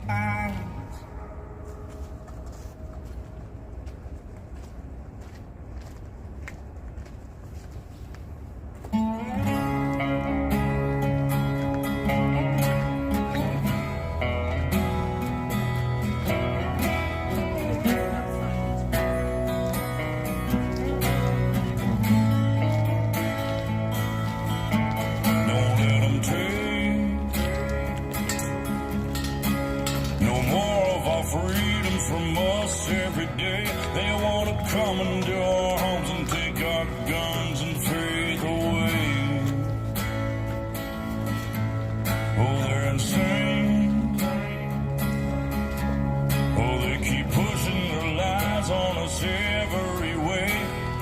eyes. Freedom from us every day. They want to come into our homes and take our guns and faith away. Oh, they're insane. Oh, they keep pushing their lies on us every way.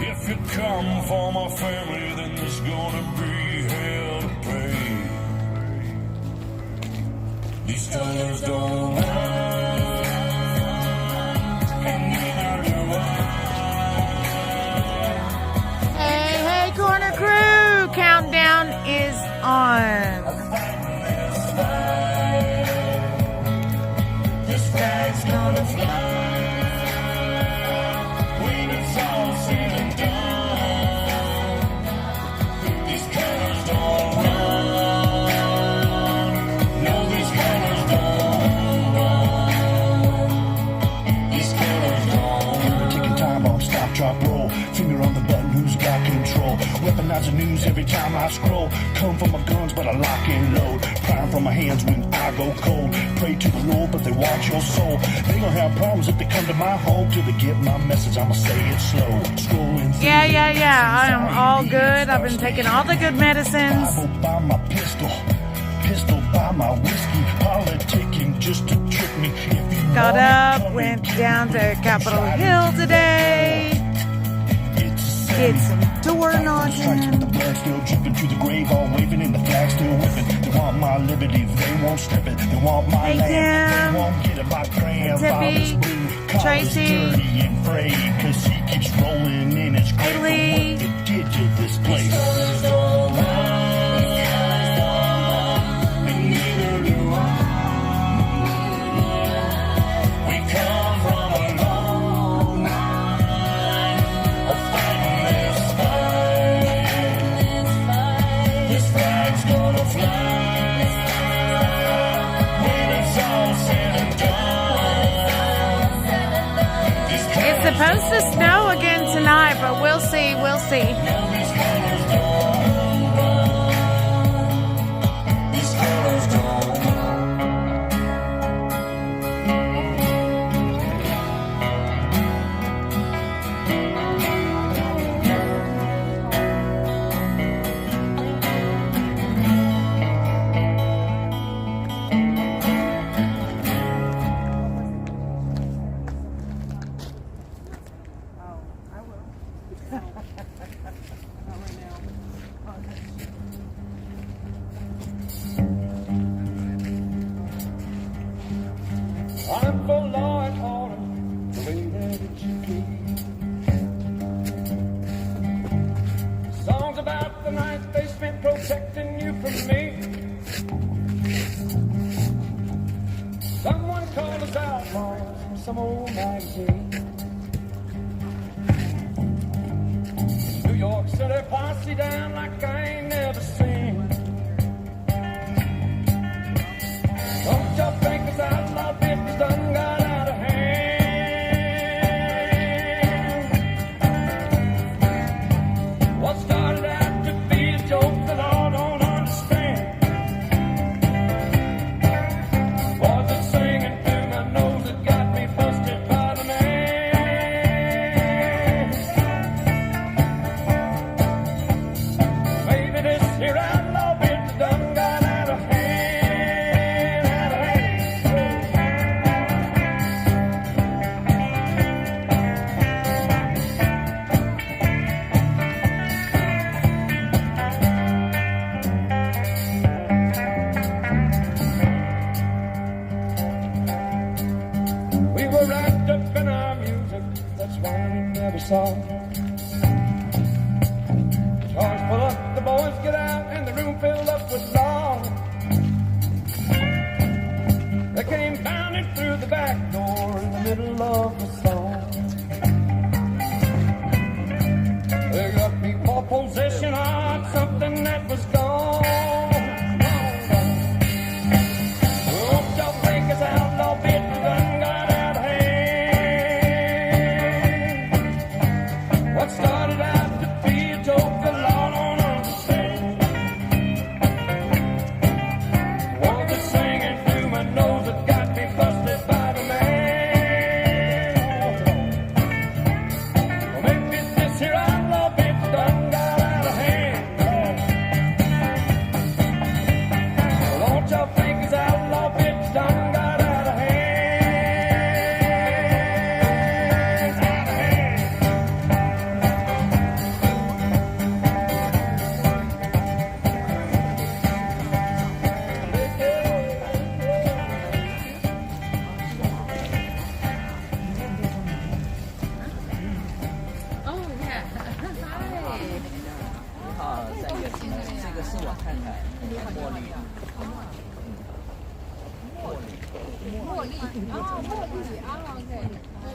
If you come for my family, then there's gonna be hell to pay. These colors don't lie. Countdown is on. This flag's gonna fly when it's all said and done. These colors don't run. No, these colors don't run. These colors don't run. We're taking time on stop, drop, roll. Finger on the button, who's got control? Weaponize the news every time I scroll. Come for my guns, but I lock and load. Prime from my hands when I go cold. Pray to the Lord, but they watch your soul. They gonna have problems if they come to my home. Till they get my message, I'ma say it slow. Scrolling through. Yeah. I am all good. I've been taking all the good medicines. Bible by my pistol by my whiskey. Politicking just to trick me. If you Got up, went down to Capitol Hill today. Did some door Strikes with the knocking. blood still dripping to the grave, all waving and the flag still whipping. They want my liberty, they won't strip it. They want my Hey, land, Tim. they won't get it. My grandfather's Tippy. blue collar's Tracy. dirty and frayed, 'cause he keeps rolling in his grave. Hey, Lee. For what they did to this place. It's supposed to snow again tonight, but we'll see.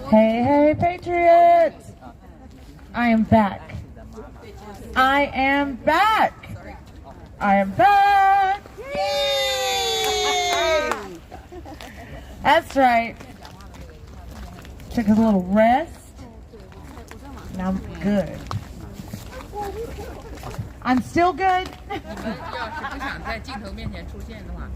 Hey, hey, Patriots! I am back. I am back. I am back. Yay! That's right. Took a little rest. Now I'm good. I'm still good. 要是不想在镜头面前出现的话，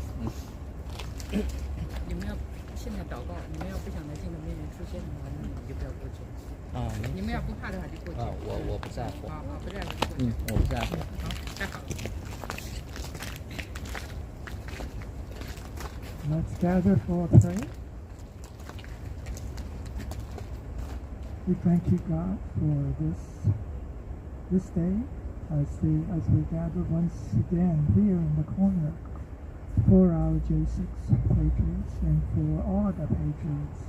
你们要现在祷告。你们要不想在镜头面前出现的话，那你们就不要过去。你们要不怕的话就过去。我不在乎。不在乎就过去。我不在乎。好，太好。 Let's gather for a prayer. We thank you, God, for this day as we gather once again here in the corner for our J6 patriots and for all the patriots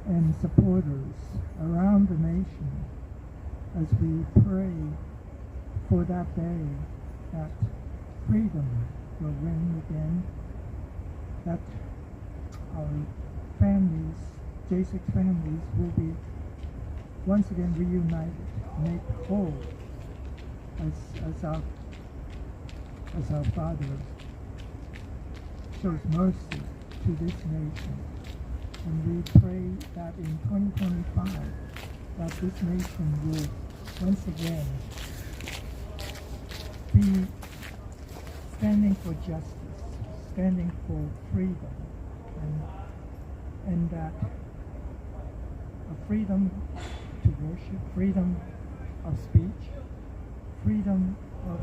and supporters around the nation as we pray for that day that freedom will reign again, that our families, J6 families, will be once again reunited, made whole as our Father shows mercy to this nation. And we pray that in 2025, that this nation will once again be standing for justice, standing for freedom, and that a freedom to worship, freedom of speech, freedom of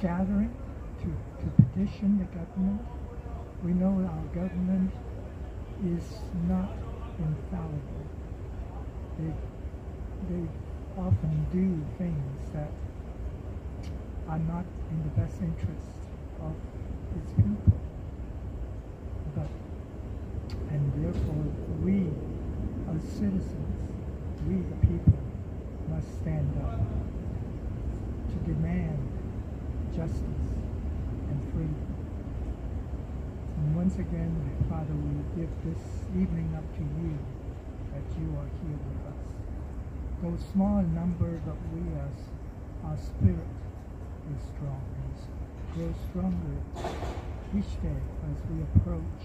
gathering to petition the government. We know our government is not infallible. They often do things that are not in the best interest of its people. And therefore we as citizens, we the people, must stand up to demand justice and freedom. And once again, Father, we give this evening up to you, that you are here with us. Though small in number, but we as our spirit is strong, and grows stronger each day as we approach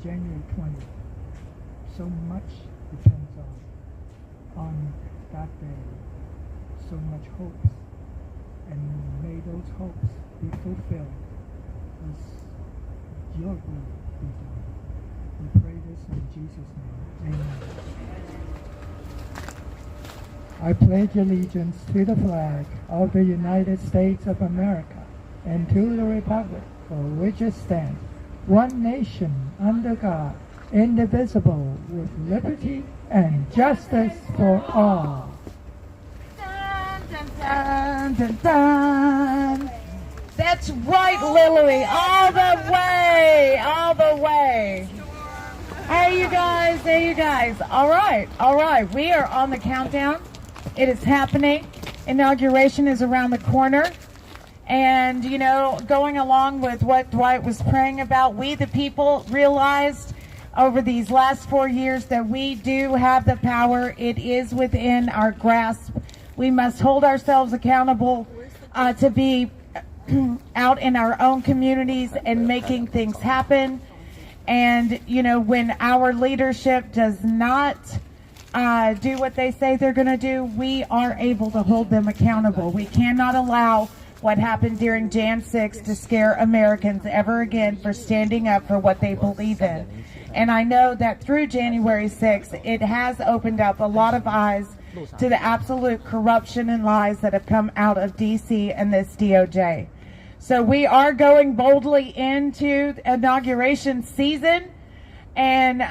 January 20th. So much depends on that day. So much hopes, and may those hopes be fulfilled as your will be done. We pray this in Jesus' name. Amen. I pledge allegiance to the flag of the United States of America and to the republic for which it stands, one nation under God, indivisible, with liberty and justice for all. Dun, dun, dun, dun, dun. That's right, Lily. All the way. All the way. Hey, you guys. Hey, you guys. All right. All right. We are on the countdown. It is happening. Inauguration is around the corner. And, you know, going along with what Dwight was praying about, we the people realized over these last 4 years that we do have the power. It is within our grasp. We must hold ourselves accountable to be out in our own communities and making things happen. And, you know, when our leadership does not do what they say they're going to do, we are able to hold them accountable. We cannot allow what happened during Jan 6 to scare Americans ever again for standing up for what they believe in. And I know that through January 6th, it has opened up a lot of eyes to the absolute corruption and lies that have come out of D.C. and this DOJ. So we are going boldly into inauguration season, and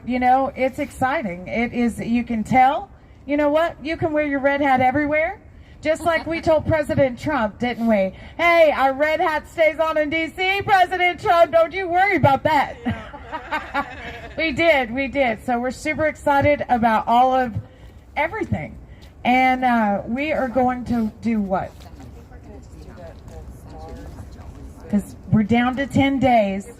you know, it's exciting. It is, you can tell, you know what, you can wear your red hat everywhere. Just like we told President Trump, didn't we? Hey, our red hat stays on in D.C., President Trump, don't you worry about that. We did. So we're super excited about all of everything. And we are going to do what? because we're down to 10 days.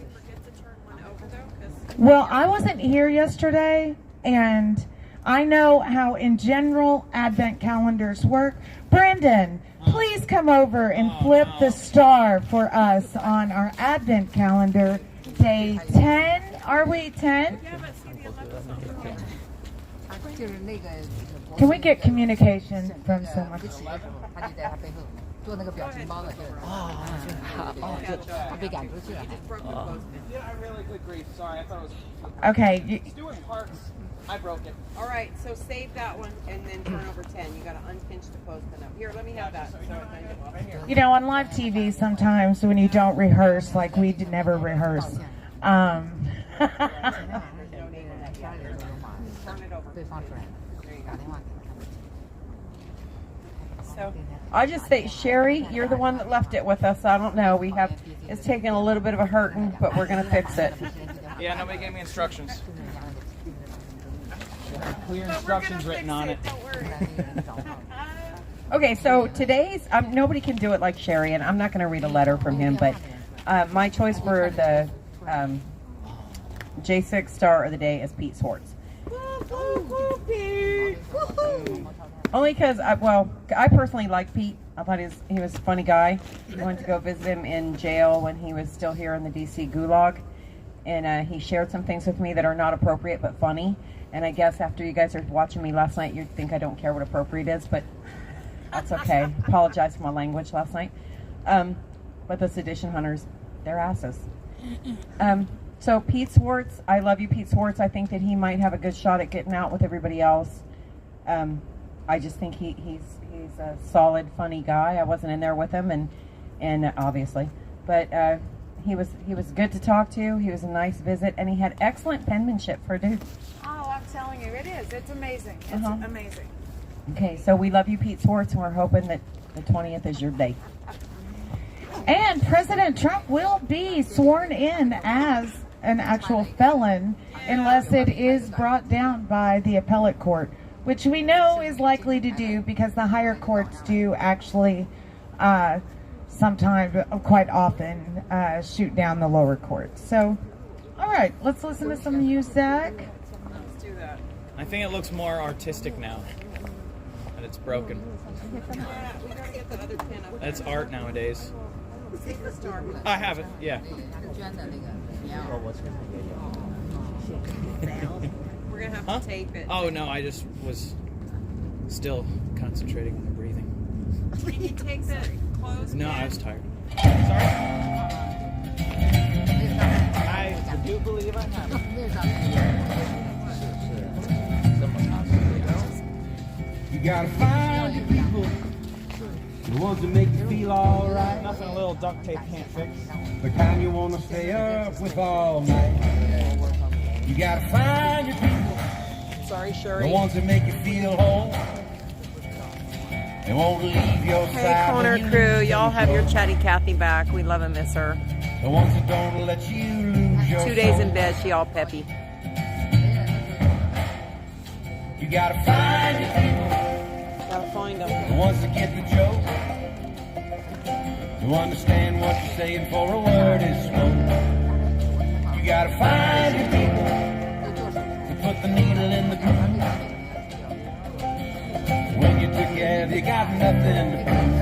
Well, I wasn't here yesterday, and I know how in general Advent calendars work. Brandon, please come over and flip the star for us on our Advent calendar. Day 10. Are we 10? Can we get communication from someone? Okay. I broke it. All right, so save that one and then turn over 10. You got to unpinch the clothespin up. Here, let me have that. You know, on live TV, sometimes when you don't rehearse, like we never rehearse. So I just say, Sherry, you're the one that left it with us. I don't know. It's taken a little bit of a hurting, but we're going to fix it. Yeah, nobody gave me instructions. Clear instructions written on it. Okay, so today's, nobody can do it like Sherry, and I'm not going to read a letter from him, but my choice for the J6 Star of the Day is Pete Swartz. Only because, I personally like Pete. I thought he was a funny guy. I went to go visit him in jail when he was still here in the D.C. Gulag, and he shared some things with me that are not appropriate but funny. And I guess after you guys are watching me last night, you think I don't care what appropriate is, but that's okay. Apologize for my language last night. But the sedition hunters, they're asses. So Pete Swartz, I love you, Pete Swartz. I think that he might have a good shot at getting out with everybody else. I just think he's a solid, funny guy. I wasn't in there with him, and obviously, but he was good to talk to. He was a nice visit, and he had excellent penmanship for a dude. Oh, I'm telling you, it is. It's amazing. It's amazing. Okay, so we love you, Pete Swartz, and we're hoping that the 20th is your day. And President Trump will be sworn in as an actual felon unless it is brought down by the appellate court, which we know is likely to do because the higher courts do actually sometimes, quite often, shoot down the lower courts. So, all right, let's listen to some music. let's do that. I think it looks more artistic now. That it's broken. We gotta get the other pin up. That's art nowadays. Take the star. I have it, yeah. We're gonna have to tape it. Oh no, I just was still concentrating on the breathing. Can you take the clothes? No, I was tired. Sorry? I do believe I have it. You gotta find the people, the ones that make you feel alright. Nothing a little duct tape can't fix. The kind you wanna stay up with all night. You gotta find your people. Sorry, Sherry. The ones that make you feel whole. They won't leave your side. Hey, Corner Crew, y'all have your Chatty Cathy back. We love and miss her. The ones that don't let you lose your 2 days soul. in bed, she all peppy. You gotta find your people. Gotta find The them. ones that get the joke. Who understand what you're saying for a word is spoke. You gotta find your people to put the needle in the groove. When you're together, you got nothing to prove.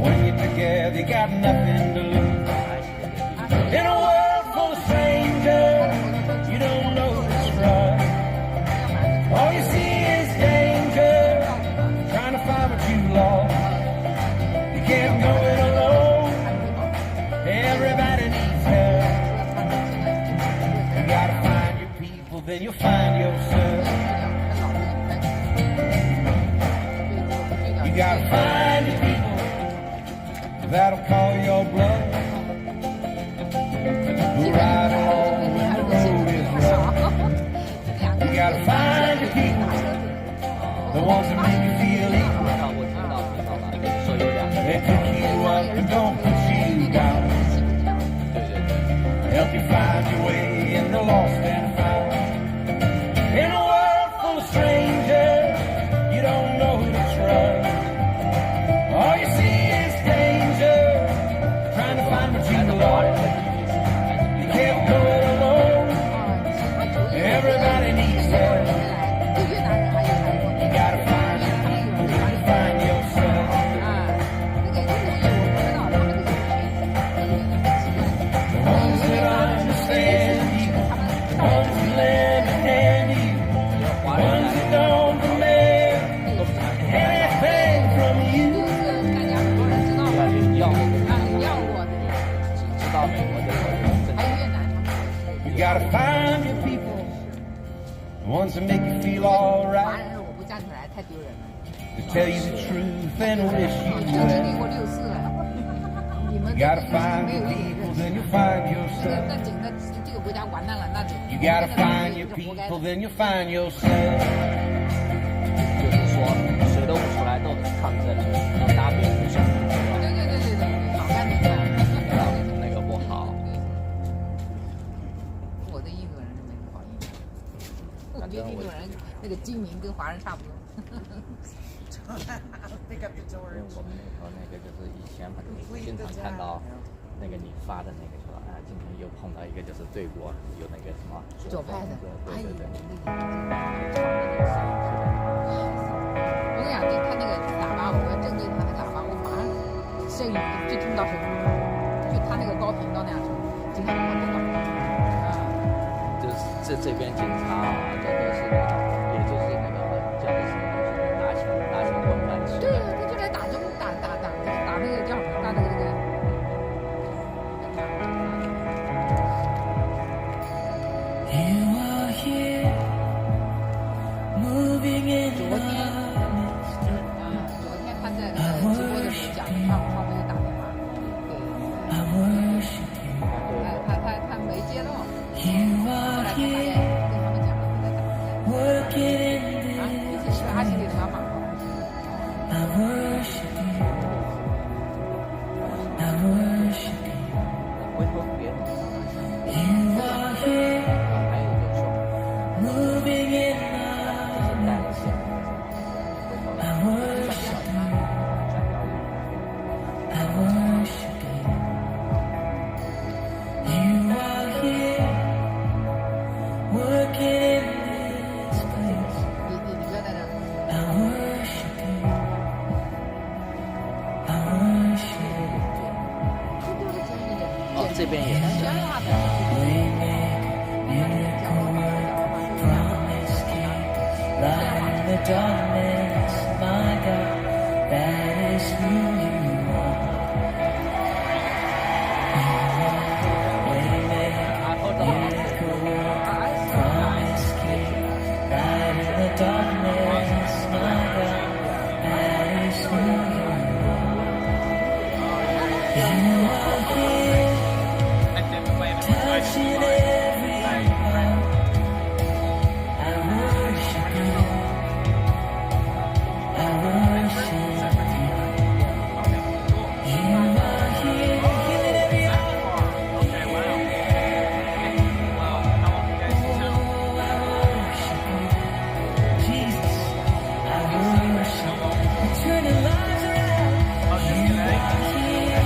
When you're together, you got nothing to lose. In a world full of strangers, you don't know what's right. All you see is danger, trying to find what you lost. You can't go it alone. Everybody needs help. You gotta find your people, then you'll find yourself. You gotta find your people that'll call your bluff. Who ride along when the road is rough. You gotta find your people, the ones that make you feel equal. They pick you up and don't put you down. Help you find your way in the lost and found. In a world full of strangers, you don't know who to trust. All you see is danger, gotta find your people, the ones that make you feel alright, 人我不站起来太丢人了。 to tell you the truth and wish you 我经历 would. 过6次了，你们 You 这 gotta 个 find 没 your 有一点 people, 认识。 then you'll find yourself. 那整个这个国家完蛋了，那就 You gotta find your people, then you'll find yourself. 就是说谁都不出来都得抗争，大家别互相。对，好干的干。那个不好。我对印度人是没什么好印象，我觉得印度人那个精明跟华人差不多。Pick up the 因为 George. 我们那个就是以前反正经常看到那个你发的那个说啊，今天又碰到一个就是对国有那个什么左派的，对。我跟你讲，就他那个喇叭，我要正对他那个喇叭，我马上声音就听到声音，就他那个高频到那样程度，经常能听到。就是这边警察啊，这都是那个，也就是那个叫的什么东西，拿起棍棒起来。对，他就来打那个叫什么，打那个。 You are here, moving in 昨天他在那个直播的时候讲，他没有打电话给， I worship you. 他没接到， You 后 are 来他发现 here, 跟他们讲了，他在打， working in 啊， this 这是他心里的想法。 I worship you. I worship you. 回头别人 You are here, 还有一个说， moving in 就是带了线，回头 I worship you. I worship you. You are here, working in this place. 你不要在这儿。 I worship you. I worship you. 哦，这边也是。 Miracle work, promise keep, light in the darkness, my God, that is who you are. Miracle work, promise keep, light in the darkness, my God, that is who you are. You are here, touching every heart. I worship you. I worship you. You are here, healing every heart. Oh, I worship you. Jesus, I worship you. Turning lives around. You are here,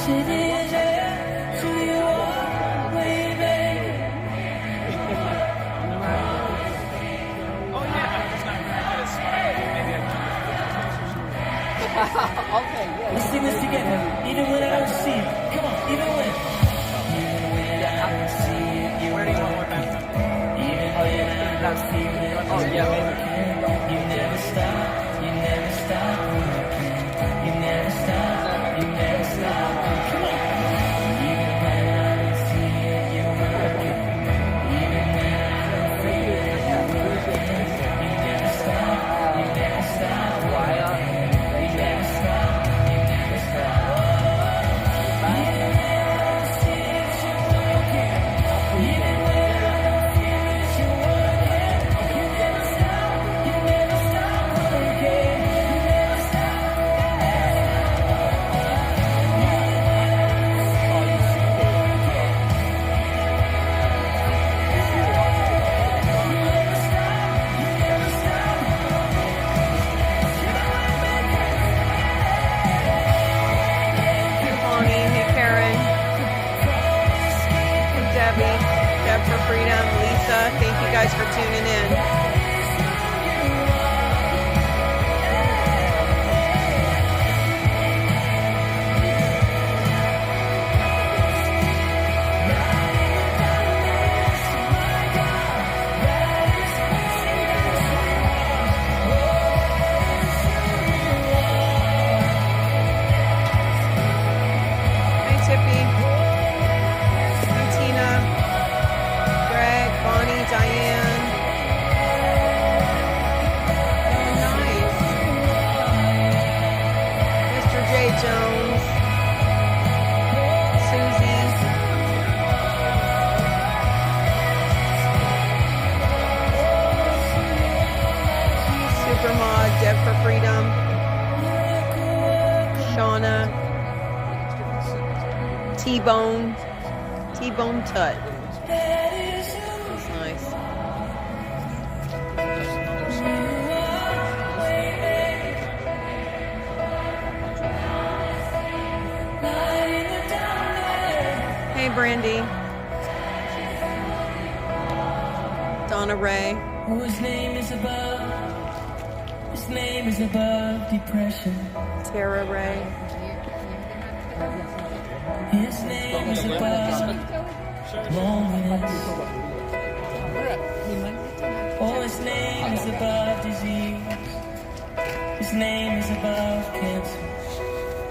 citizens who you are, baby. Okay, yeah. Let's sing this together. Even when I don't see it. Come on, even when I don't see it, you're working. Even when I'm not feeling it, you're working. You never stop, you never stop working. You never stop, you never stop working. Come on. Even when I don't see it, you're working. Even when I don't feel it, you're working. You never stop, you never stop working. You never stop, you never stop. Even when I don't see it, you're working. Even when I don't feel it, you're working. You never stop, you never stop working. You never stop, you never stop. Even when I don't see it, you're working. You never stop, you never stop. Hey Bonnie, hey Karen, hey Debbie, Deb for Freedom, Lisa, thank you guys for tuning in. Hey Tippy, hey Tina, Greg, Bonnie, Diane. Oh, nice. Mr. J. Jones, Susie. Supermod, Deb for Freedom, Shauna, T-Bone Tut. That's nice. Hey Brandy, Donna Ray. Oh, his name is above. His name is above depression. Tara Ray. His name is above loneliness. Oh, his name is above disease. His name is above cancer.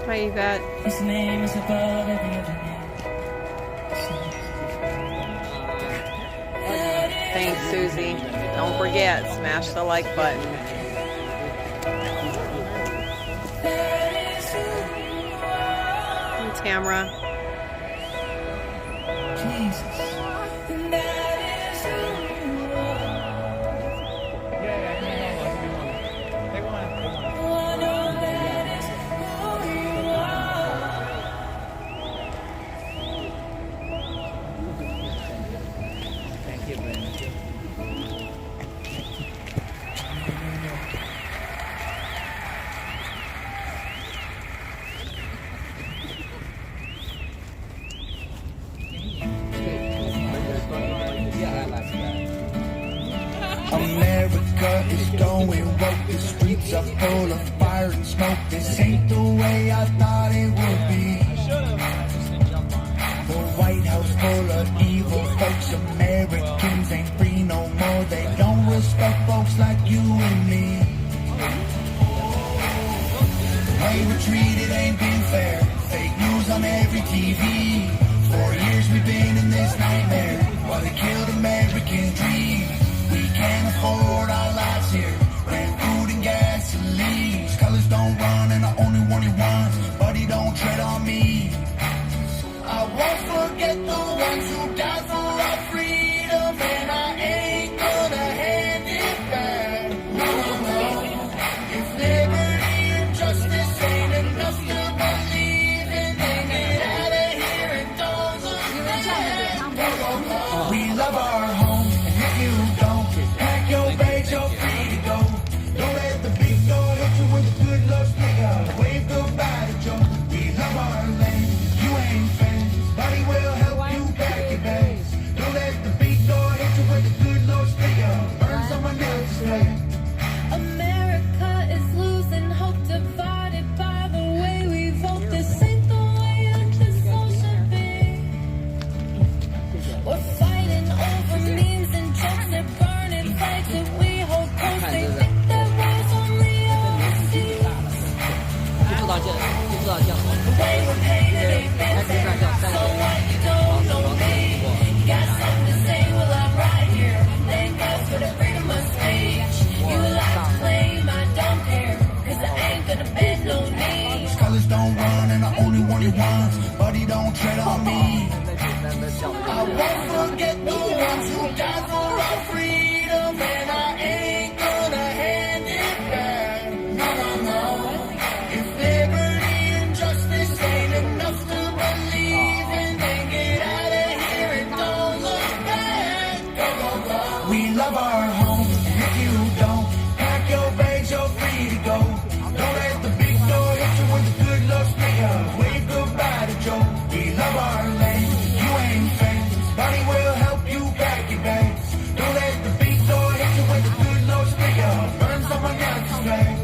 Hi Yvette. His name is above every other name. Thanks Susie. Don't forget, smash the like button. Hey, Tamara. Jesus. And that is who you are. Oh, I know that is who you are. Thank you, Brandon. America is going woke. The streets are full of fire and smoke. This ain't the way I thought it would be. The White House full of evil folks. Americans ain't free no more. They don't respect folks like you and me. Way we're treated ain't been fair. Fake news on every TV. 4 years we've been in this nightmare while they killed American dreams. We can't afford our lives here. Rent, food, and gasoline. Colors don't run, and I only want it once. Buddy, don't tread on me. I won't forget the ones who died for our freedom, and I ain't gonna hand it back. No, no. If liberty and justice ain't enough to believe in, then get out of here don't run and I only one he wants, but he don't tread on me. I won't forget the ones who died for our freedom, and I ain't gonna hand it back. No, no, no. If liberty and justice ain't enough to believe in, then get out of here and don't look back. Go, go, go. We love our home, and if you don't, pack your bags, you're free to go. Don't let the big door hit you when the good looks make up. Wave goodbye to Joe. We love our land, you ain't famous. Bonnie will help you pack your bags. Don't let the big door hit you when the good looks make up. Burn someone else's flag.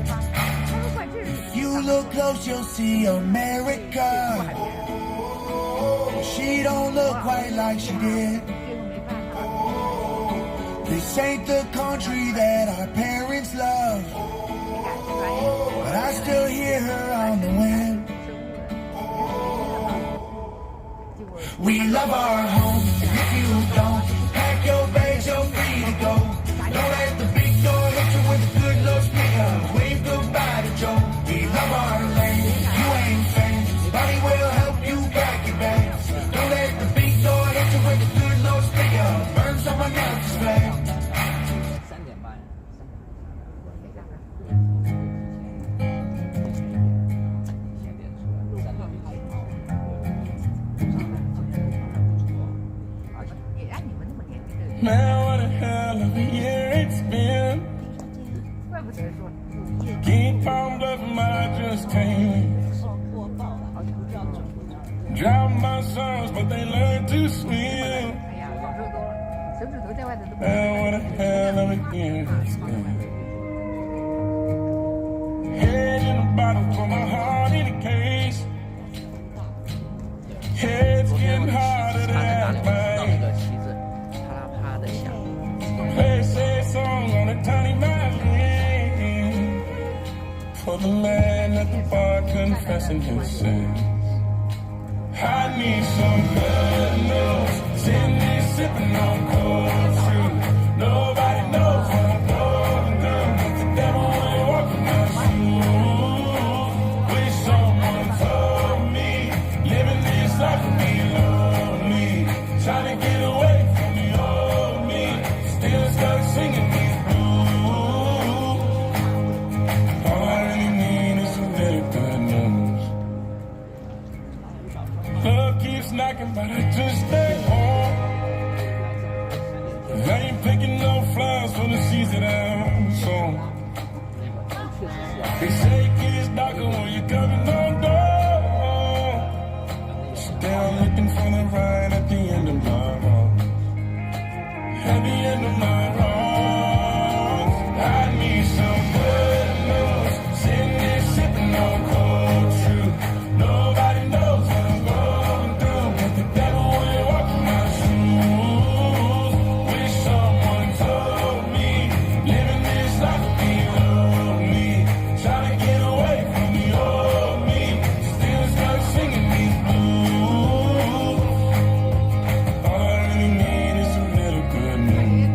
If you look close, you'll see America. She don't look quite like she did. This ain't the country that our parents love, but I still hear her on the wind. We love our home, and if you don't, pack your bags, you're free to go. Don't let the big door hit you when the good looks pick up. Wave goodbye to Joe. We love our land, you ain't famous. Bonnie will help you pack your bags. Don't let the big door hit you when the good looks pick up. Burn someone else's flag. Man, what a hell of a year it's been. Keep on bluffing, I just can't. Drown my sons, but they learn to swim. Man, what a hell of a year it's been. Head in a bottle, put my heart in a case. Head's getting harder to act right. Play sad songs on a tiny violin for the man at the bar confessing his sins. I need some good news. Sitting there sipping on cold truth. Nobody knows what I'm going through. But the devil ain't walking my shoes. Wish someone told me living this life would be lonely. Trying to get away from the old me. Still stuck singing these blues. All I really need is some little good news. Love keeps knocking, but I just stay home. I ain't picking no flowers for the seeds that I'm sown. They say it gets darker when you're coming on door. Still looking for the ride at the end of my road. At the end of my road, I need some good news. Sitting there sipping on cold truth. Nobody knows what I'm going through, but the devil ain't walking my shoes. Wish someone told me living this life would be lonely. Trying to get away from the old me. Still stuck singing these blues. All I really need is some little good news.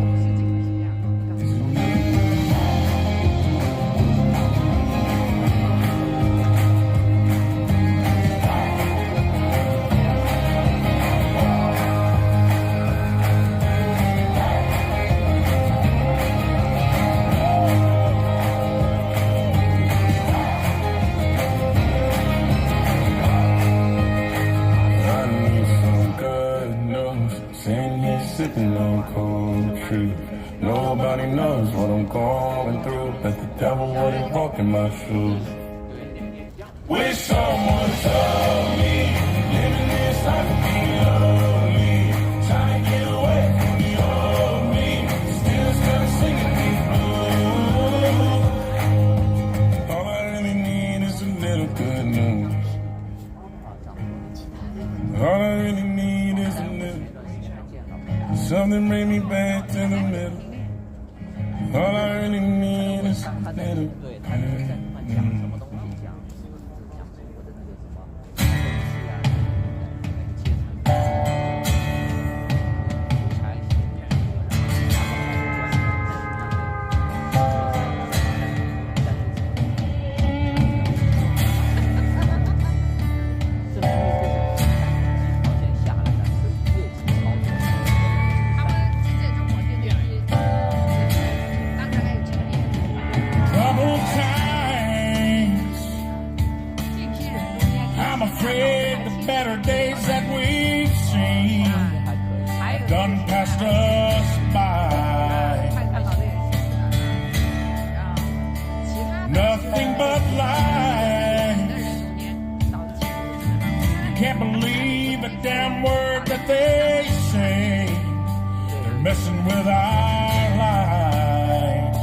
I need some good news. Sitting here sipping on cold truth. Nobody knows what I'm going through, but the devil wouldn't walk in my shoes. Wish someone told me living this life would be lonely. Trying to get away from the old me. Still stuck singing these blues. All I really need is a little good news. All I really need is a little. Something bring me back to the middle. All I really need is a little. passed us by. Nothing but lies. You can't believe a damn word that they say. They're messing with our lives.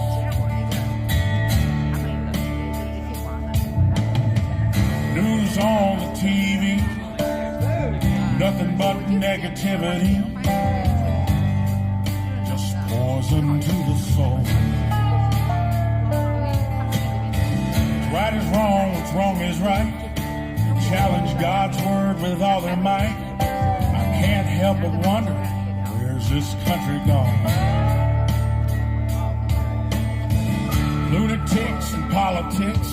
News on the TV, nothing but negativity, just poison to the soul. What's right is wrong, what's wrong is right. They challenge God's word with all their might. I can't help but wonder, where's this country gone? Lunatics and politics,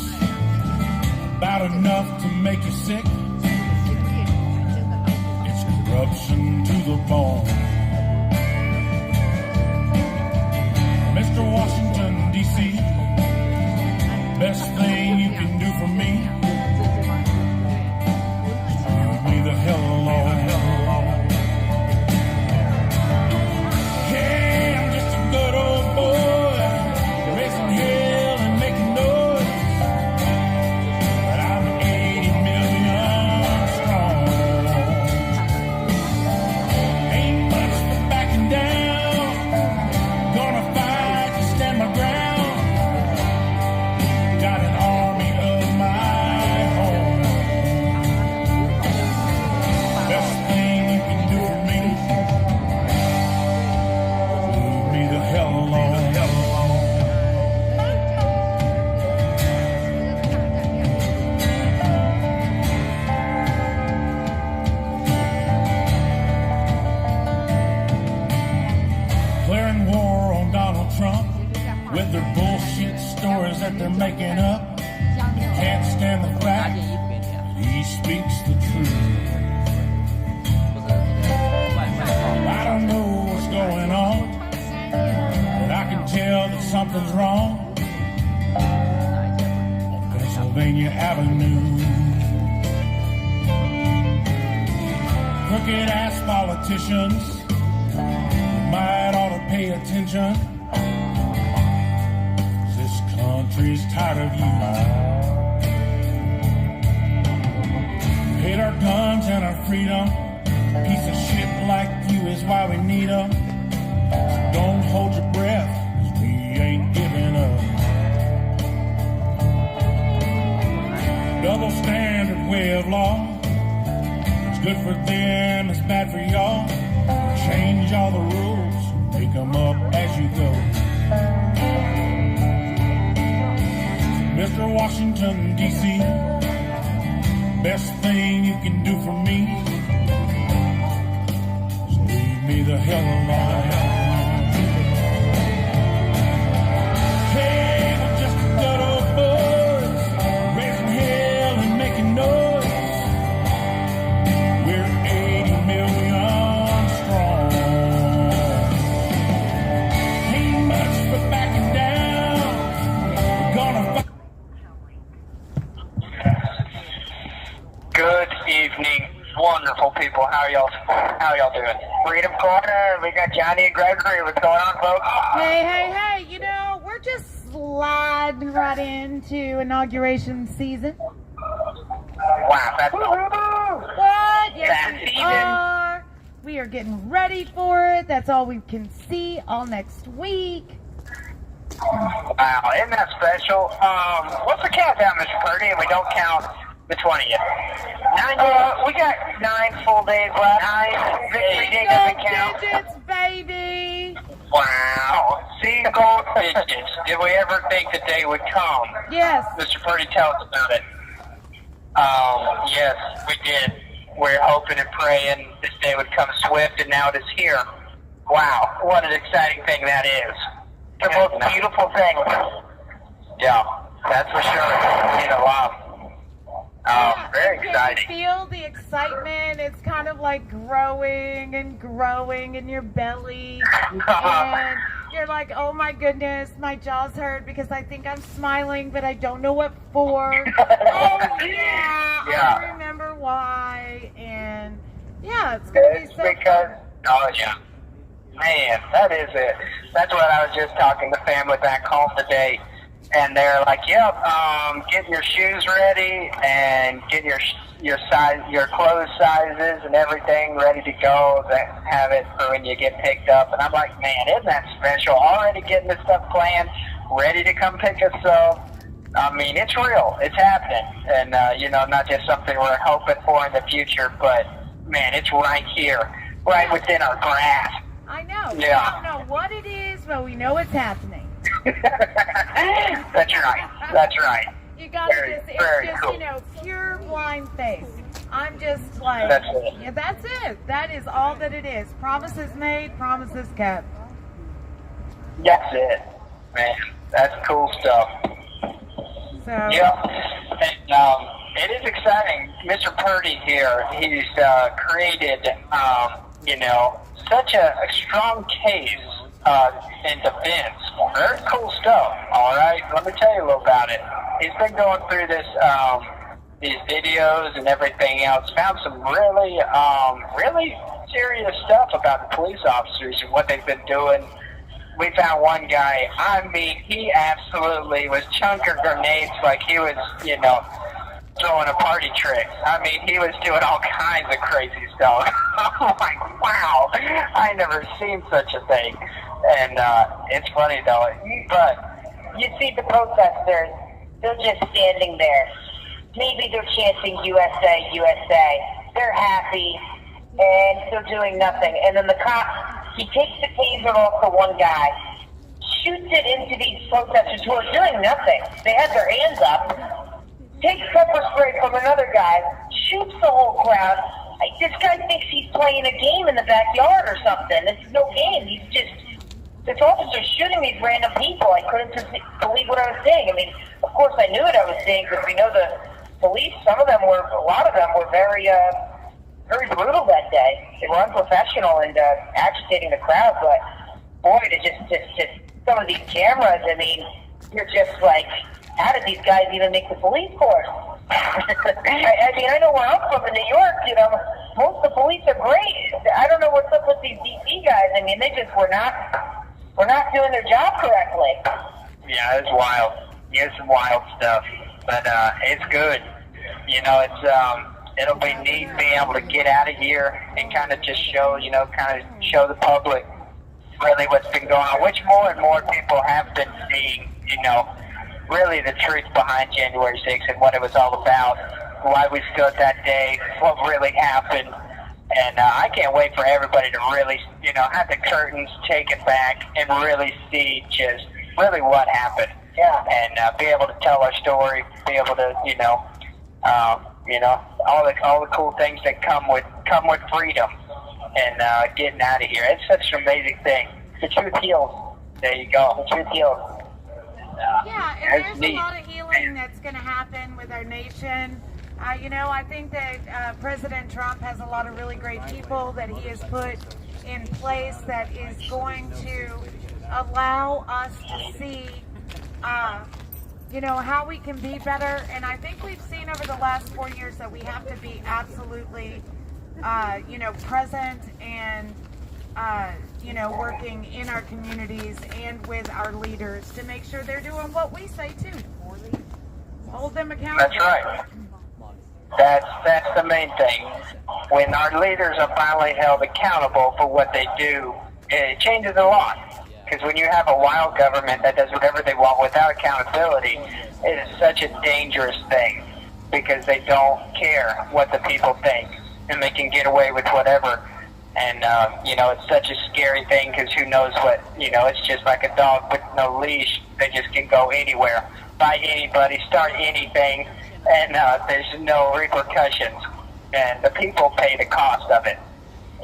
about enough to make you sick. It's corruption to the bone. Mr. Washington, D.C., best thing you can do for me is leave me the hell alone. Hey, I'm just a good old boy, raising hell and making noise. But I'm 80 million strong. Ain't much for backing down. Gonna fight to stand my ground. Got an army of my own. Best thing you can do for me, leave me the hell alone. Declaring war on Donald Trump with their bullshit stories that they're making up. Can't stand the fact that he speaks the truth. I don't know what's going on, but I can tell that something's wrong on Pennsylvania Avenue. Crooked ass politicians might ought to pay attention. This country's tired of you. Hate our guns and our freedom. Piece of shit like you is why we need them. So don't hold your breath, 'cause we ain't giving up. Double standard way of law. It's good for them, it's bad for y'all. Change all the rules, make them up as you go. Mr. Washington, D.C., best thing you can do for me is leave me the hell alone. Hey, we're just a good old boys, raising hell and making noise. We're 80 million strong. Ain't much for backing down. We're gonna fight. Good evening, wonderful people. How y'all doing? Freedom Corner, we got Johnny and Gregory. What's going on, folks? Hey, you know, we're just sliding right into inauguration season. Wow, that's What? Yes, That we season. are. We are getting ready for it. That's all we can see all next week. wow, isn't that special? What's the countdown, Mr. Purdy? And we don't count the 20th. 9 days. We got 9 full days left. 9 victory day doesn't count. Digits, baby. Wow, single digits. Did we ever think the day would come? Yes. Mr. Purdy, tell us about it. Yes, we did. We're hoping and praying this day would come swift, and now it is here. Wow, what an exciting thing that is. The most beautiful thing. Yeah, that's for sure. You know, very exciting. Can you feel the excitement? It's kind of like growing and growing in your belly. And you're like, oh my goodness, my jaw's hurt because I think I'm smiling, but I don't know what for. Oh yeah, Yeah. I remember why. And yeah, it's going to be so because, oh yeah. Man, that is it. That's what I was just talking to family back home today. And they're like, yep, getting your shoes ready and getting your size, your clothes sizes and everything ready to go to have it for when you get picked up. And I'm like, man, isn't that special? Already getting this stuff planned, ready to come pick us up. I mean, it's real. It's happening. And, you know, not just something we're hoping for in the future, but, man, it's right here, right within our grasp. I know. Yeah. We don't know what it is, but we know it's happening. That's right. That's right. You gotta it's just, cool. you know, pure blind faith. I'm just like, That's it. yeah, that's it. That is all that it is. Promises made, promises kept. That's it, man. That's cool stuff. So. Yeah. And, it is exciting. Mr. Purdy here, he's created, you know, such a strong case in defense. Very cool stuff, all right? Let me tell you a little about it. He's been going through this, these videos and everything else, found some really, really serious stuff about the police officers and what they've been doing. We found one guy, I mean, he absolutely was chunking grenades like he was, you know, throwing a party trick. I mean, he was doing all kinds of crazy stuff. I'm like, wow, I never seen such a thing. And it's funny, though. But you see the protesters, they're just standing there. Maybe they're chanting USA, USA. They're happy, and they're doing nothing. And then the cop, he takes the taser off the one guy, shoots it into these protesters who are doing nothing. They had their hands up. Takes pepper spray from another guy, shoots the whole crowd. This guy thinks he's playing a game in the backyard or something. This is no game. He's just, this officer's shooting these random people. I couldn't believe what I was seeing. I mean, of course I knew what I was seeing because we know the police, a lot of them were very, very brutal that day. They were unprofessional and agitating the crowd, but boy, to just some of these cameras, I mean, you're just like, how did these guys even make the police force? I mean, I know where I'm from in New York, you know, most of the police are great. I don't know what's up with these DC guys. I mean, they just were not doing their job correctly. Yeah, it's wild. It's some wild stuff, but it's good. You know, it's it'll be neat being able to get out of here and kind of just show, you know, kind of show the public really what's been going on, which more and more people have been seeing, you know, really the truth behind January 6th and what it was all about, why we stood that day, what really happened. And I can't wait for everybody to really, you know, have the curtains taken back and really see just really what happened. Yeah. And be able to tell our story, be able to, you know, all the cool things that come with freedom and getting out of here. It's such an amazing thing. The truth heals. There you go. The truth heals. Yeah, and there's a lot of healing that's going to happen with our nation. You know, I think that President Trump has a lot of really great people that he has put in place that is going to allow us to see, you know, how we can be better. And I think we've seen over the last 4 years that we have to be absolutely, you know, present and you know, working in our communities and with our leaders to make sure they're doing what we say too. Hold them accountable. That's right. That's the main thing. When our leaders are finally held accountable for what they do, it changes a lot. Because when you have a wild government that does whatever they want without accountability, it is such a dangerous thing. Because they don't care what the people think, and they can get away with whatever. And, you know, it's such a scary thing because who knows what, you know, it's just like a dog with no leash. They just can go anywhere, bite anybody, start anything, and there's no repercussions. And the people pay the cost of it.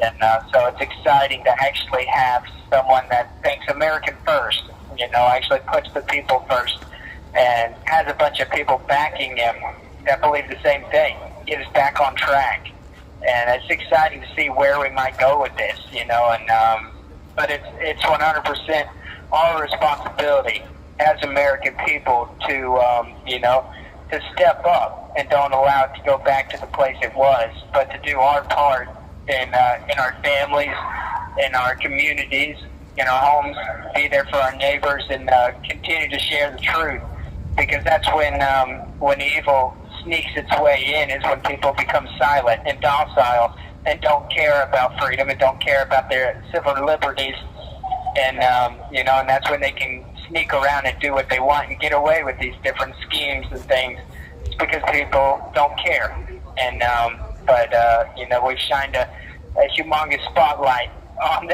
And so it's exciting to actually have someone that thinks American first, you know, actually puts the people first and has a bunch of people backing him that believe the same thing, get us back on track. And it's exciting to see where we might go with this, you know. And but it's 100% our responsibility as American people to, you know, to step up and don't allow it to go back to the place it was, but to do our part in our families in our communities, in our homes, be there for our neighbors, and continue to share the truth. Because that's when evil sneaks its way in, is when people become silent and docile and don't care about freedom and don't care about their civil liberties. And, and that's when they can sneak around and do what they want and get away with these different schemes and things. It's because people don't care. And, we've shined a humongous spotlight on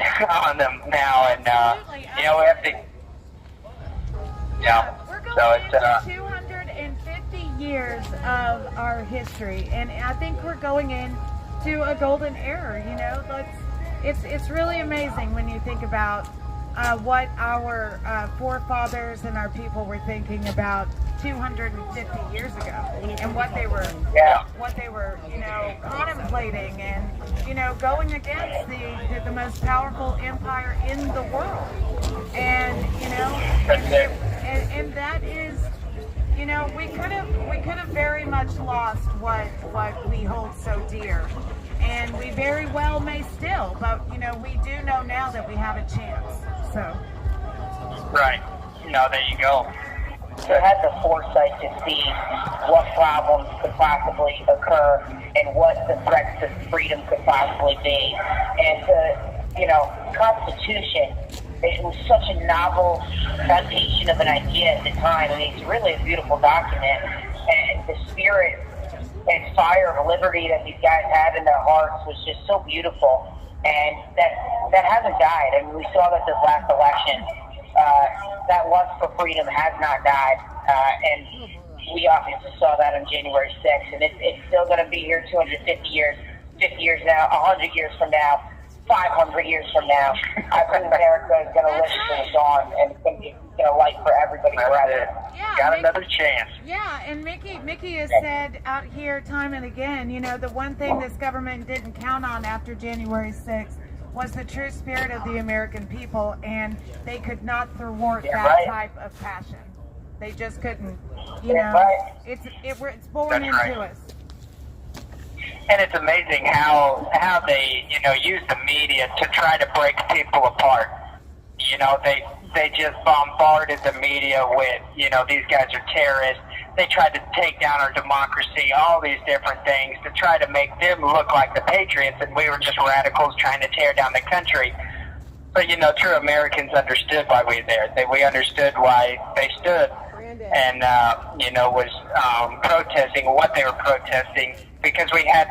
them now. And, we have to, We're going into 250 years of our history, and I think we're going into a golden era. It's really amazing when you think about what our forefathers and our people were thinking about 250 years ago, and what they were contemplating, and going against the most powerful empire in the world. And and that is, we could have very much lost what we hold so dear, and we very well may still, but we do know now that we have a chance. So right, there you go. So had the foresight to see what problems could possibly occur and what the threats to freedom could possibly be. And Constitution, it was such a novel foundation of an idea at the time. I mean, it's really a beautiful document. And the spirit and fire of liberty that these guys had in their hearts was just so beautiful. And that hasn't died. I mean, we saw that this last election. That lust for freedom has not died, and we obviously saw that on January 6th, and it's still going to be here 250 years, 50 years now, 100 years from now, 500 years from now. I think America is going to live to the dawn, and it's going to be light for everybody forever. Yeah, got another chance. Yeah, and Mickey has said out here time and again, the one thing this government didn't count on after January 6th was the true spirit of the American people, and they could not thwart that type of passion. They just couldn't. It's born into us. And it's amazing how they use the media to try to break people apart. They just bombarded the media with these guys are terrorists. They tried to take down our democracy, all these different things to try to make them look like the patriots, and we were just radicals trying to tear down the country. But true Americans understood why we were there. We understood why they stood, and was protesting what they were protesting, because we had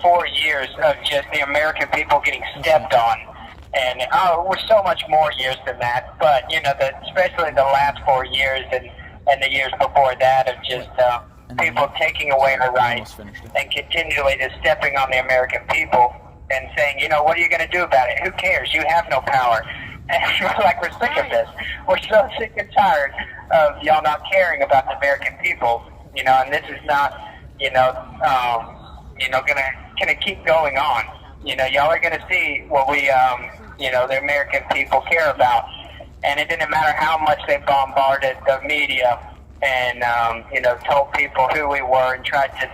4 years of just the American people getting stepped on. And we're so much more years than that, but especially the last 4 years and the years before that of just people taking away our rights and continually just stepping on the American people and saying, what are you going to do about it? Who cares? You have no power. And we're sick of this. We're so sick and tired of y'all not caring about the American people. And this is not, gonna keep going on. Y'all are gonna see what we, the American people care about. And it didn't matter how much they bombarded the media and, told people who we were and tried to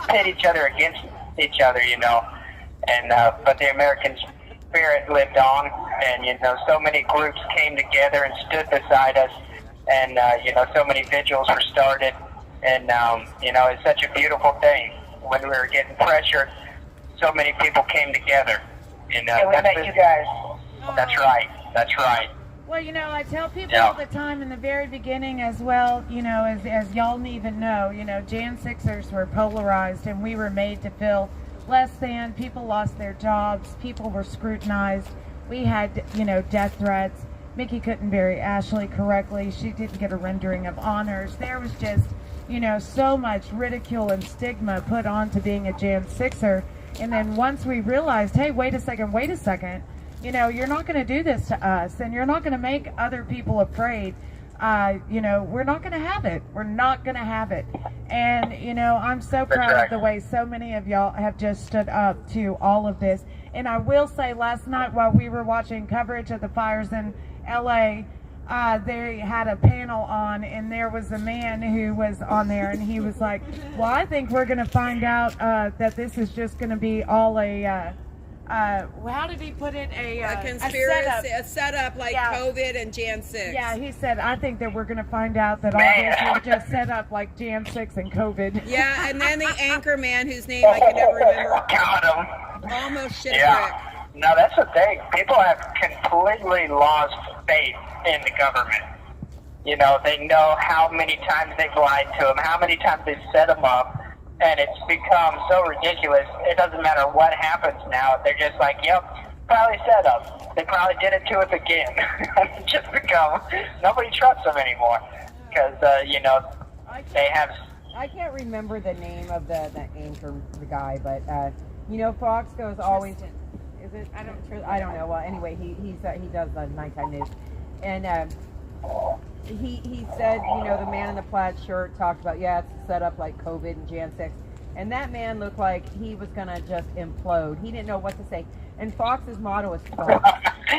pit each other against each other, And, but the American spirit lived on, and, so many groups came together and stood beside us, and, so many vigils were started, and, it's such a beautiful thing. When we were getting pressured, so many people came together. And, we met you guys. That's right. That's right. Well, I tell people all the time in the very beginning as well, as y'all even know, Jan 6ers were polarized, and we were made to feel less than. People lost their jobs. People were scrutinized. We had, death threats. Mickey couldn't bury Ashley correctly. She didn't get a rendering of honors. There was just, so much ridicule and stigma put onto being a Jan 6er. And then once we realized, hey, wait a second, you're not going to do this to us, and you're not going to make other people afraid. We're not going to have it. We're not going to have it. And, I'm so proud of the way so many of y'all have just stood up to all of this. And I will say, last night while we were watching coverage of the fires in L.A., they had a panel on, and there was a man who was on there, and he was like, well, I think we're going to find out that this is just going to be all a how did he put it? A conspiracy, a setup like COVID and Jan 6. Yeah, he said, I think that we're going to find out that all this was just set up like Jan 6 and COVID. Yeah, and then the anchor man whose name I can never remember. Got him. Almost shit Yeah. No, that's the thing. People have completely lost faith in the government. You know, they know how many times they've lied to them, how many times they've set them up, and it's become so ridiculous. It doesn't matter what happens now. They're just like, yep, probably set up. They probably did it to us again. It's just become, nobody trusts them anymore. Because, you know, they have... I can't remember the name of the anchor, the guy, but, you know, Fox goes always... Is it? I don't know. Well, anyway, he does the nighttime news. And he said, you know, the man in the plaid shirt talked about, it's set up like COVID and Jan 6. And that man looked like he was going to just implode. He didn't know what to say. And Fox's motto is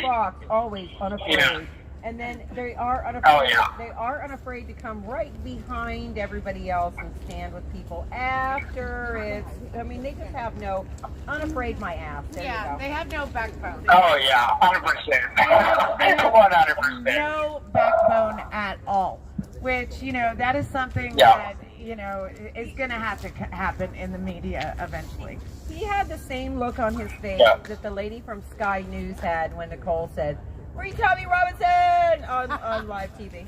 Fox, always unafraid. Yeah. And then they are unafraid. They are unafraid to come right behind everybody else and stand with people after it's. I mean, they just have no unafraid my ass. There you go. They have no backbone. Oh yeah, 100%. 100%. No backbone at all. Which, you know, that is something that, you know, is going to have to happen in the media eventually. He had the same look on his face that the lady from Sky News had when Nicole said, "Free Tommy Robinson" on live TV.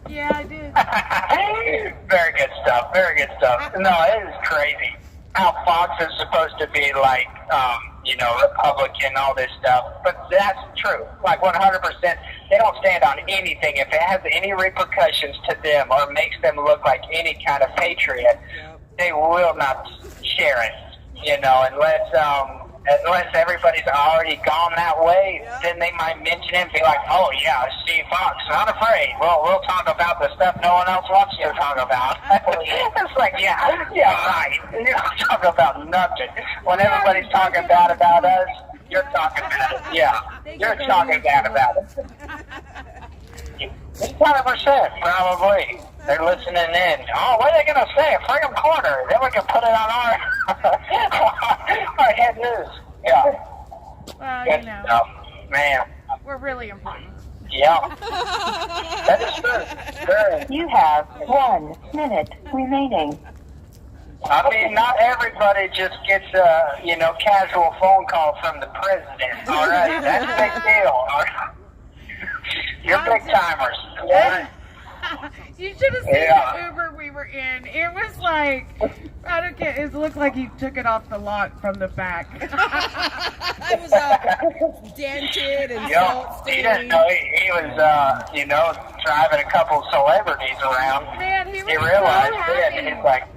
Yeah, I did. Very good stuff. Very good stuff. No, it is crazy how Fox is supposed to be like, you know, Republican, all this stuff. But that's true. Like 100%. They don't stand on anything. If it has any repercussions to them or makes them look like any kind of patriot, they will not share it. You know, unless everybody's already gone that way, then they might mention it and be like, oh yeah, Steve Fox, not afraid. Well, we'll talk about the stuff no one else wants to talk about. It's like, yeah, right. You don't talk about nothing. When everybody's talking bad about us, you're talking bad. Yeah, you're talking bad about it. 100%, probably. They're listening in. Oh, what are they going to say? Friggin' corner. Then we can put it on our head news. Yeah. Well, good you know. Stuff. Man. We're really important. Yeah. That is true. Sure. You have 1 minute remaining. I mean, not everybody just gets a, you know, casual phone call from the president. All right. That's a big deal. All right. You're big timers. Yeah. You should have seen the Uber we were in. It was like, it looked like he took it off the lot from the back. It was dented and salt stained. He didn't know he was, you know, driving a couple celebrities around. Man, he realized so happy. it. He's like,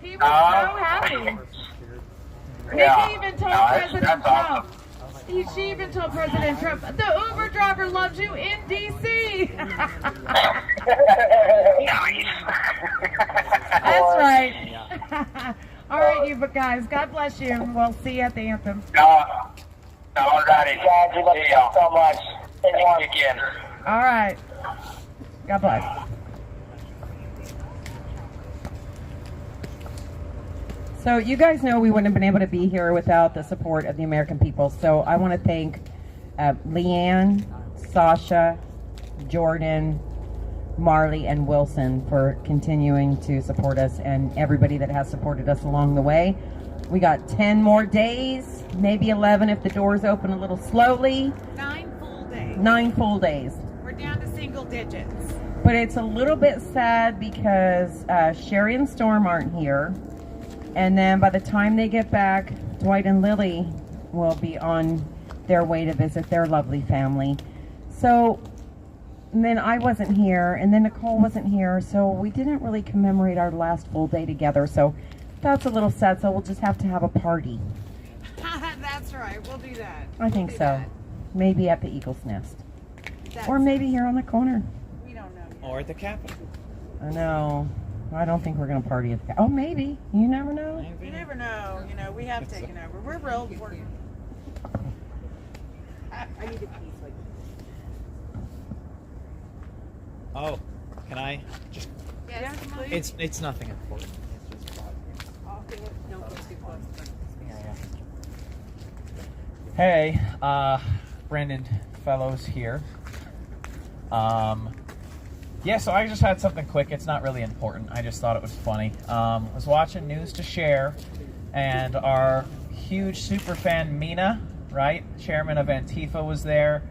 he was so happy. He even told President Trump. Awesome. She even told President Trump, the Uber driver loves you in D.C. Nice. That's right. All right, you guys. God bless you. We'll see you at the anthem. All righty. Guys, we love you so much. Thank you again. All right. God bless. So you guys know we wouldn't have been able to be here without the support of the American people. So I want to thank Leanne, Sasha, Jordan, Marley, and Wilson for continuing to support us, and everybody that has supported us along the way. We got 10 more days, maybe 11 if the doors open a little slowly. 9 full days. 9 full days. We're down to single digits. But it's a little bit sad because Sherry and Storm aren't here. And then by the time they get back, Dwight and Lily will be on their way to visit their lovely family. So, and then I wasn't here, and then Nicole wasn't here, so we didn't really commemorate our last full day together. So that's a little sad, so we'll just have to have a party. That's right, we'll do that. I think so. Maybe at the Eagle's Nest. Or maybe here on the corner. We don't know yet. Or at the Capitol. I know. I don't think we're going to party at the Oh, maybe. You never know. You never know. You know, we have taken over. We're real important. I need a piece like Oh, can I? Just, Yes, please. it's nothing important. It's just I'll do it. Don't go too close. Hey, Brandon Fellows here. Yeah, so I just had something quick. It's not really important. I just thought it was funny. I was watching News to Share, and our huge super fan Mina, right, chairman of Antifa, was there.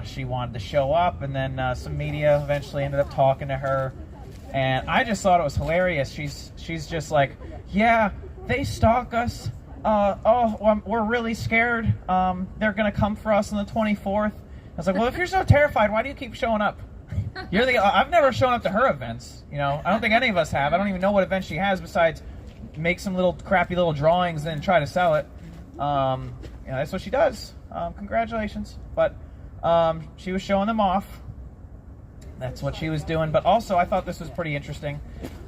She wanted to show up, and then some media eventually ended up talking to her. And I just thought it was hilarious. She's just like, yeah, they stalk us. We're really scared. They're going to come for us on the 24th. I was like, well, if you're so terrified, why do you keep showing up? I've never shown up to her events. You know, I don't think any of us have. I don't even know what event she has besides make some little crappy little drawings and then try to sell it. That's what she does. Congratulations. But she was showing them off. That's what she was doing. But also, I thought this was pretty interesting.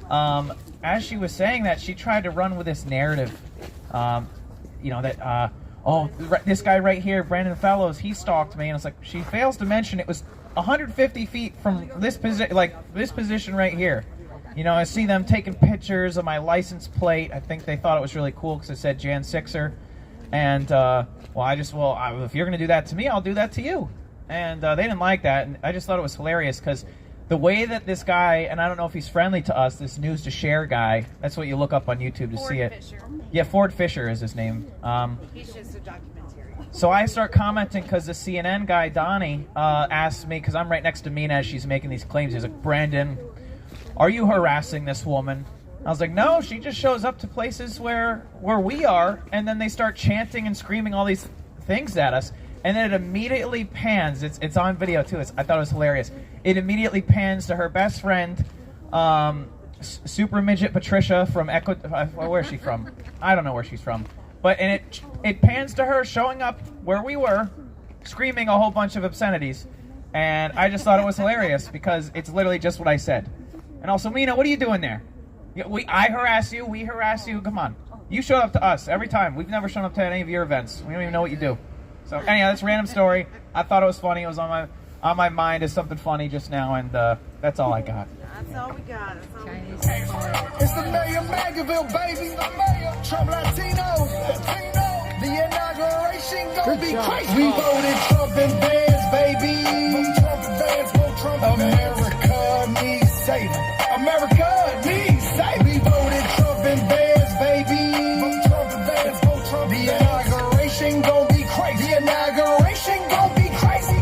As she was saying that, she tried to run with this narrative. This guy right here, Brandon Fellows, he stalked me, and it's like she fails to mention it was 150 feet from this position right here. You know, I see them taking pictures of my license plate. I think they thought it was really cool because it said Jan 6er, and if you're gonna do that to me, I'll do that to you. And they didn't like that, and I just thought it was hilarious because the way that this guy, and I don't know if he's friendly to us, this News to Share guy, that's what you look up on YouTube to see it. Fisher. Yeah, Ford Fisher is his name. He's just a documentary. So I start commenting because the CNN guy, Donnie, asked me, because I'm right next to Mina as she's making these claims. He's like, Brandon, are you harassing this woman? I was like, no, she just shows up to places where we are, and then they start chanting and screaming all these things at us. And then it immediately pans. It's on video too. I thought it was hilarious. It immediately pans to her best friend, super midget Patricia from Ecuador. Where is she from? I don't know where she's from. But it pans to her showing up where we were, screaming a whole bunch of obscenities. And I just thought it was hilarious because it's literally just what I said. And also, Mina, what are you doing there? I harass you. We harass you. Come on. You showed up to us every time. We've never shown up to any of your events. We don't even know what you do. So anyhow, that's a random story. I thought it was funny. It was on my mind as something funny just now, and that's all I got. That's all we got. It's the mayor of Magaville, baby. Trump Latino. The inauguration gonna be crazy. We voted Trump and Vance, baby. Trump and Vance, won't Trump. America needs saving. America needs saving. We voted Trump and Vance, baby. Trump and Vance, won't Trump. The inauguration gonna be crazy. The inauguration gonna be crazy.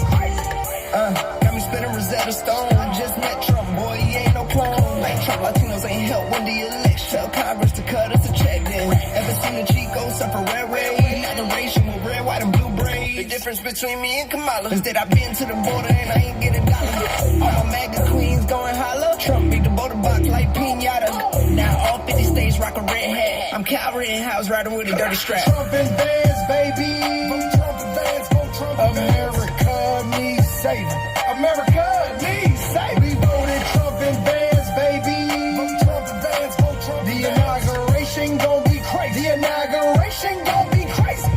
Got me spinning Rosetta Stone. I just met Trump, boy, he ain't no clone. Like Trump Latinos ain't help win the election. Tell Congress to cut us a check then. Ever seen the Chico suffer red raid? Inauguration with red, white, and blue braids. The difference between me and Kamala is that I've been to the border and I ain't get a dollar. All my MAGA queens going holla. Trump beat the border box like pinata. Now all 50 states rock a red hat. I'm Cal Rittenhouse riding with a dirty strap. Trump and Vance, baby. Trump and Vance, Trump. America needs saving. America needs saving. We voted Trump and Vance, baby. Trump and Vance, Trump. The inauguration gonna be crazy. The inauguration gonna be crazy.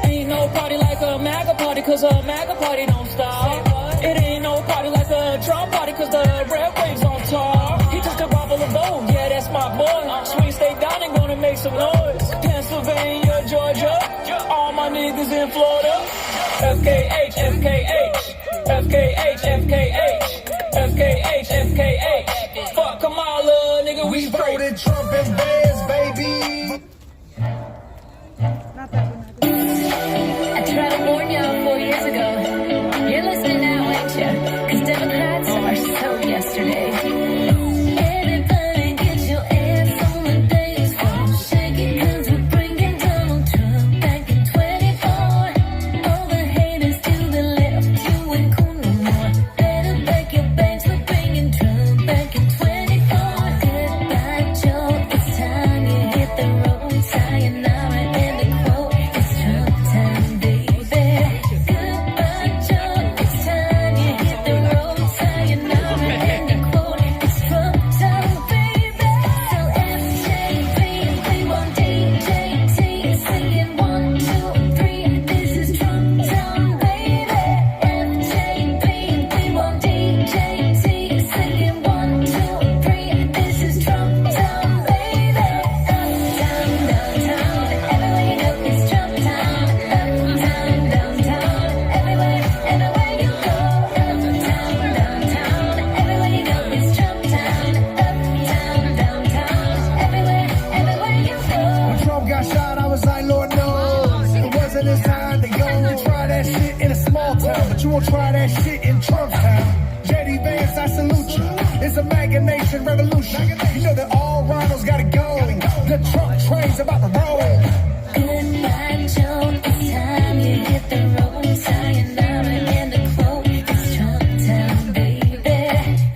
Ain't no party like a MAGA party, cause a MAGA party don't stop. It ain't no party like a Trump party, cause the red waves on top. He took the bubble of vote, yeah, that's my boy. Swing State down and gonna make some noise. Pennsylvania, Georgia, all my niggas in Florida. FKH, FKH. FKH, FKH, FKH, FKH. Fuck Kamala, nigga, we straight. Voted Trump and Vance, baby. I tried to warn y'all 4 years ago. You're listening now, ain't ya? 'Cause Democrats are so yesterday. Everybody get your ass on the dance floor. Shake it 'cause we're bringing Donald Trump back in 24. All the haters to the left, you ain't cool no more. Better pack your bags, we're bringing Trump back. Russian Revolution. You know that all rhinos gotta go. The truck train's about to roll. Goodbye, Joe. It's time you hit the road. Sayonara and the quote. It's Trump town, baby.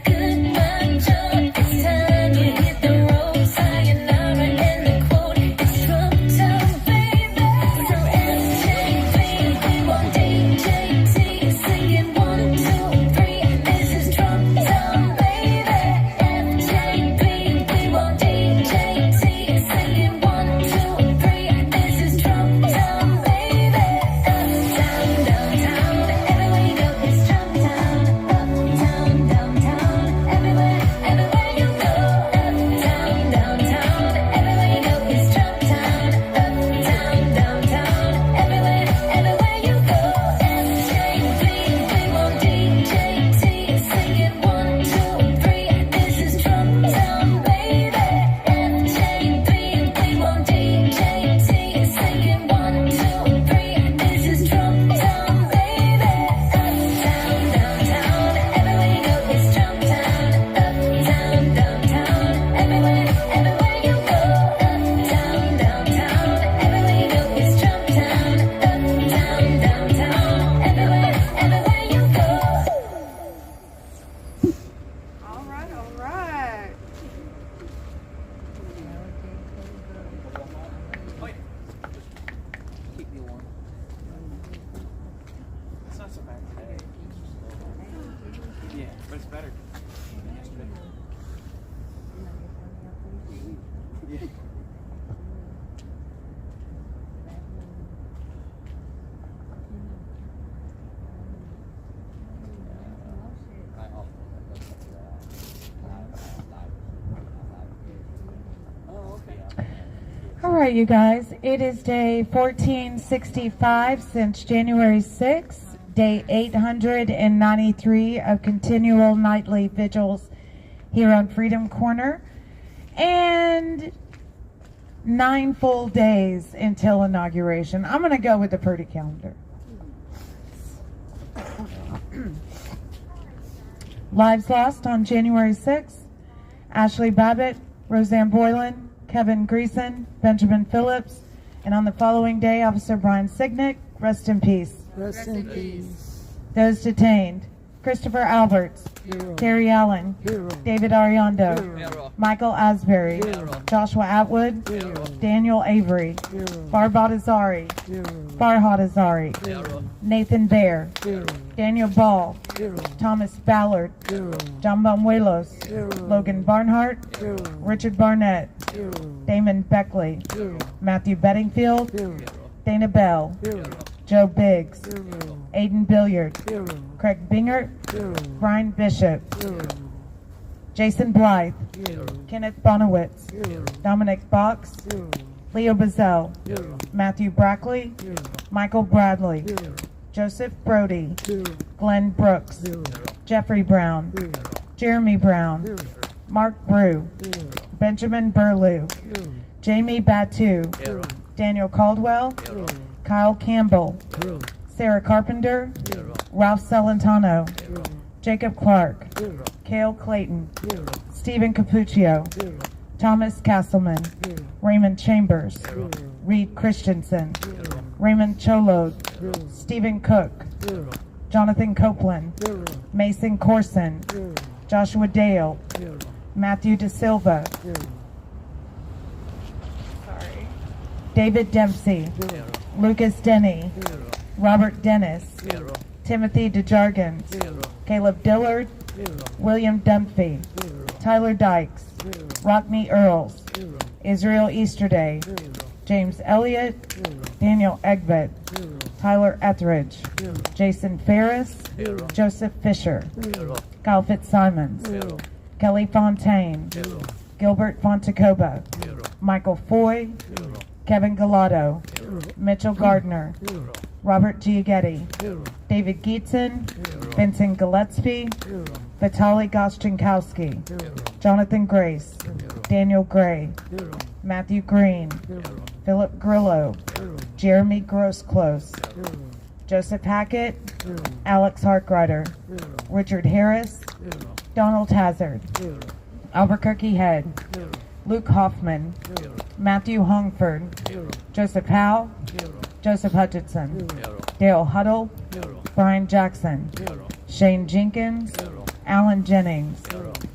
Goodbye, Joe. It's time you hit the road. Sayonara and the quote. It's Trump town, baby. So SJB, we want DJT singing 1, 2, 3. This is Trump town, baby. FJB, we want DJT singing 1, 2, 3. This is Trump town, baby. Uptown, downtown, everywhere you go, it's Trump town. Uptown, downtown, everywhere, everywhere you go. Uptown, downtown, everywhere you go, it's Trump town. Uptown, downtown, everywhere, everywhere you go. SJB, we want DJT singing 1, 2, 3. This is Trump town, baby. FJB, we want DJT singing 1, 2, 3. This is Trump town, baby. Uptown, downtown, everywhere you go, it's Trump town. Uptown, downtown, everywhere, everywhere you go. Uptown, downtown, everywhere you go, it's Trump town. Uptown, downtown, everywhere, everywhere you go. All right, all right. Keep me warm. It's not so bad today. Yeah, but it's better than yesterday. Yeah. All right, you guys, it is day 1465 since January 6th, day 893 of continual nightly vigils here on Freedom Corner, and 9 full days until inauguration. I'm going to go with the Purdy calendar. Lives lost on January 6th, Ashley Babbitt, Roseanne Boylan, Kevin Greason, Benjamin Phillips, and on the following day, Officer Brian Signick. Rest in peace. Rest in peace. Those detained: Christopher Alberts, Terry Allen, David Ariondo, Michael Asbury, Joshua Atwood, Daniel Avery, Farhad Azari, Nathan Baer, Daniel Ball, Thomas Ballard, John Banuelos, Logan Barnhart, Richard Barnett, Damon Beckley, Matthew Bedingfield, Dana Bell, Joe Biggs, Aiden Billiard, Craig Bingert, Brian Bishop, Jason Blythe, Kenneth Bonowitz, Dominic Box, Leo Bazell, Matthew Brackley, Michael Bradley, Joseph Brody, Glenn Brooks, Jeffrey Brown, Jeremy Brown, Mark Brew, Benjamin Burlew, Jamie Batu, Daniel Caldwell, Kyle Campbell, Sarah Carpenter, Ralph Celentano, Jacob Clark, Cale Clayton, Stephen Capuccio, Thomas Castleman, Raymond Chambers, Reed Christensen, Raymond Cholode, Stephen Cook, Jonathan Copeland, Mason Corson, Joshua Dale, Matthew De Silva, David Dempsey, Lucas Denny, Robert Dennis, Timothy DeJargens, Caleb Dillard, William Dunphy, Tyler Dykes, Rockney Earls, Israel Easterday, James Elliott, Daniel Egbert, Tyler Etheridge, Jason Ferris, Joseph Fisher, Kyle Fitzsimons, Kelly Fontaine, Gilbert Fontecoba, Michael Foy, Kevin Galato, Mitchell Gardner, Robert Giagetti, David Geetson, Vincent Gillespie, Vitaly Goszczynkowski, Jonathan Grace, Daniel Gray, Matthew Green, Philip Grillo, Jeremy Grossclose, Joseph Hackett, Alex Harkrider, Richard Harris, Donald Hazard, Albuquerque Head, Luke Hoffman, Matthew Hongford, Joseph Howe, Joseph Hutchinson, Dale Huddle, Brian Jackson, Shane Jenkins, Alan Jennings,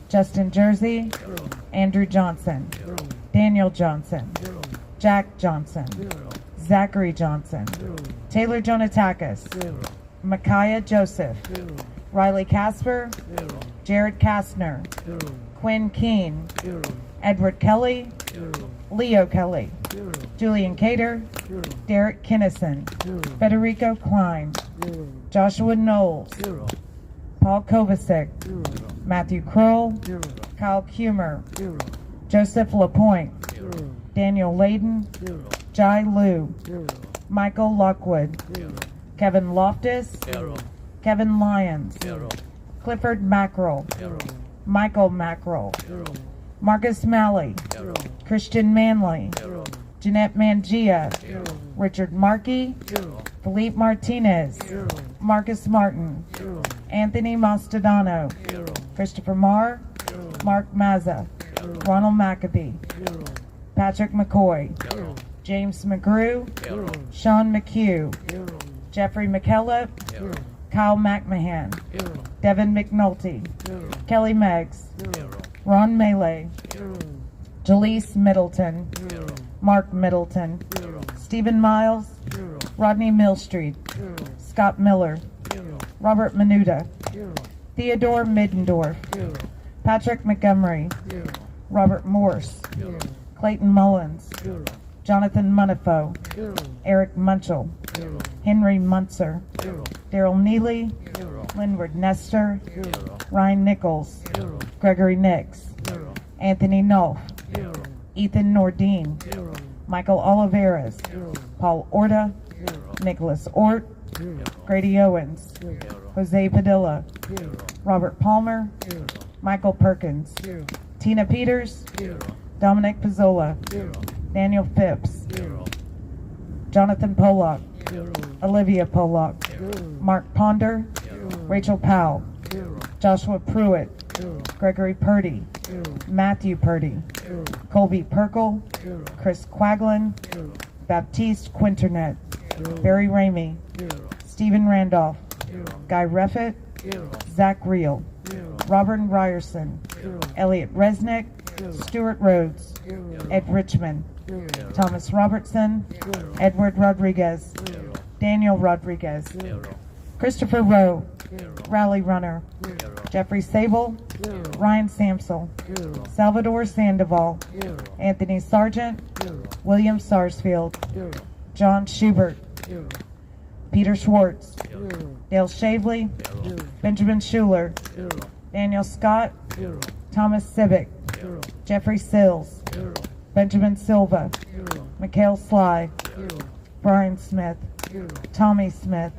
Justin Jersey, Andrew Johnson, Daniel Johnson, Jack Johnson, Zachary Johnson, Taylor Jonatakis, Micaiah Joseph, Riley Casper, Jared Kastner, Quinn Keene, Edward Kelly, Leo Kelly, Julian Cater, Derek Kinnison, Federico Klein, Joshua Knowles, Paul Kovacic, Matthew Kroll, Kyle Kumer, Joseph Lapointe, Daniel Layden, Jai Liu, Michael Lockwood, Kevin Loftus, Kevin Lyons, Clifford Mackerel, Michael Mackerel, Marcus Malley, Christian Manley, Jeanette Mangia, Richard Markey, Philippe Martinez, Marcus Martin, Anthony Mastodano, Christopher Marr, Mark Mazza, Ronald McAbee, Patrick McCoy, James McGrew, Sean McHugh, Jeffrey McKellop, Kyle McMahon, Devin McNulty, Kelly Meggs, Ron Melee, Jaleese Middleton, Mark Middleton, Stephen Miles, Rodney Millstreet, Scott Miller, Robert Menuda, Theodore Middendorf, Patrick Montgomery, Robert Morse, Clayton Mullins, Jonathan Munifo, Eric Munchell, Henry Muntzer, Daryl Neely, Linward Nestor, Ryan Nichols, Gregory Nix, Anthony Knopf, Ethan Nordine, Michael Oliveras, Paul Orta, Nicholas Ort, Grady Owens, Jose Padilla, Robert Palmer, Michael Perkins, Tina Peters, Dominic Pizzola, Daniel Phipps, Jonathan Pollock, Olivia Pollock, Mark Ponder, Rachel Powell, Joshua Pruitt, Gregory Purdy, Matthew Purdy, Colby Perkle, Chris Quaglin, Baptiste Quinternet, Barry Ramey, Stephen Randolph, Guy Reffitt, Zach Reel, Robert Ryerson, Elliot Resnick, Stuart Rhodes, Ed Richmond, Thomas Robertson, Edward Rodriguez, Daniel Rodriguez, Christopher Rowe, Rally Runner, Jeffrey Sable, Ryan Samsel, Salvador Sandoval, Anthony Sargent, William Sarsfield, John Schubert, Peter Schwartz, Dale Shavely, Benjamin Schuler, Daniel Scott, Thomas Civic, Jeffrey Sills, Benjamin Silva, Mikhail Sly, Brian Smith, Tommy Smith,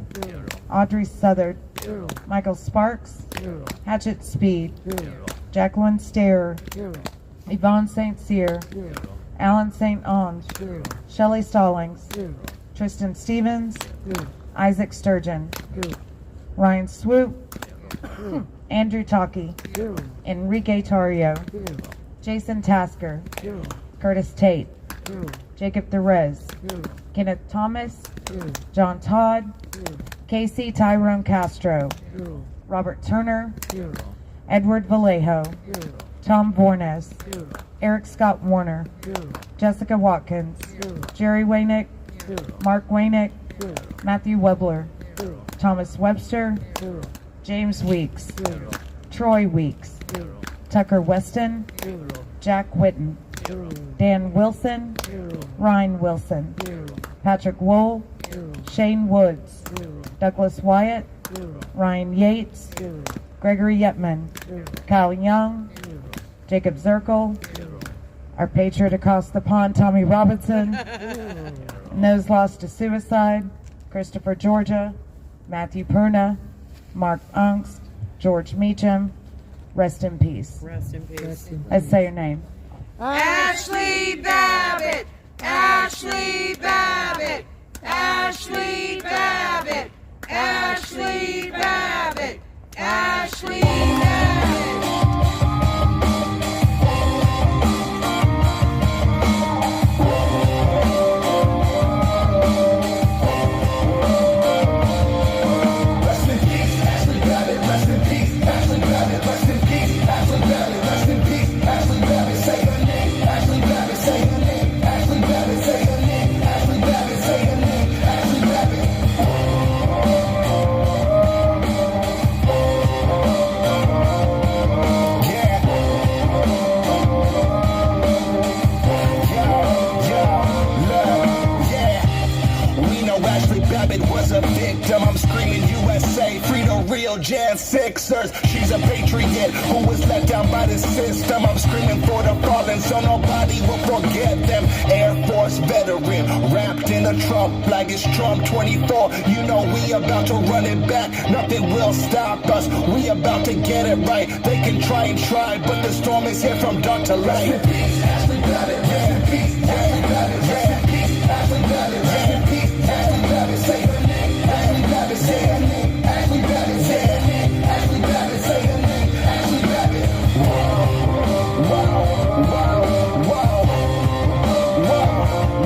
Audrey Southard, Michael Sparks, Hatchet Speed, Jacqueline Starer, Yvonne St. Cyr, Alan St. Ange, Shelley Stallings, Tristan Stevens, Isaac Sturgeon, Ryan Swoop, Andrew Talkie, Enrique Tario, Jason Tasker, Curtis Tate, Jacob Therese, Kenneth Thomas, John Todd, Casey Tyrone Castro, Robert Turner, Edward Vallejo, Tom Vornes, Eric Scott Warner, Jessica Watkins, Jerry Waynick, Mark Waynick, Matthew Webler, Thomas Webster, James Weeks, Troy Weeks, Tucker Weston, Jack Whitten, Dan Wilson, Ryan Wilson, Patrick Wool, Shane Woods, Douglas Wyatt, Ryan Yates, Gregory Yetman, Kyle Young, Jacob Zirkle, our patriot across the pond, Tommy Robinson, and those lost to suicide, Christopher Georgia, Matthew Perna, Mark Ungst, George Meacham. Rest in peace. Rest in peace. Let's say your name. Ashley Babbitt, Ashley Babbitt, Ashley Babbitt, Ashley Babbitt, Ashley Babbitt. Jan Sixers. She's a patriot who was let down by the system. I'm screaming for the fallen so nobody will forget them. Air Force veteran, wrapped in a Trump flag. It's Trump 24. You know we about to run it back. Nothing will stop us. We about to get it right. They can try and try, but the storm is here from dark to light. Rest in peace, Ashley Babbitt. Rest in peace, Ashley Babbitt. Rest in peace, Ashley Babbitt. Rest in peace, Ashley Babbitt. Say her name, Ashley Babbitt. Say her name, Ashley Babbitt. Say her name, Ashley Babbitt. Say her name, Ashley Babbitt. Wow, wow, wow, wow, wow,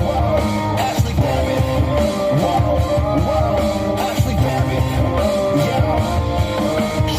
wow. Ashley Babbitt. Wow, wow, Ashley Babbitt. Yeah.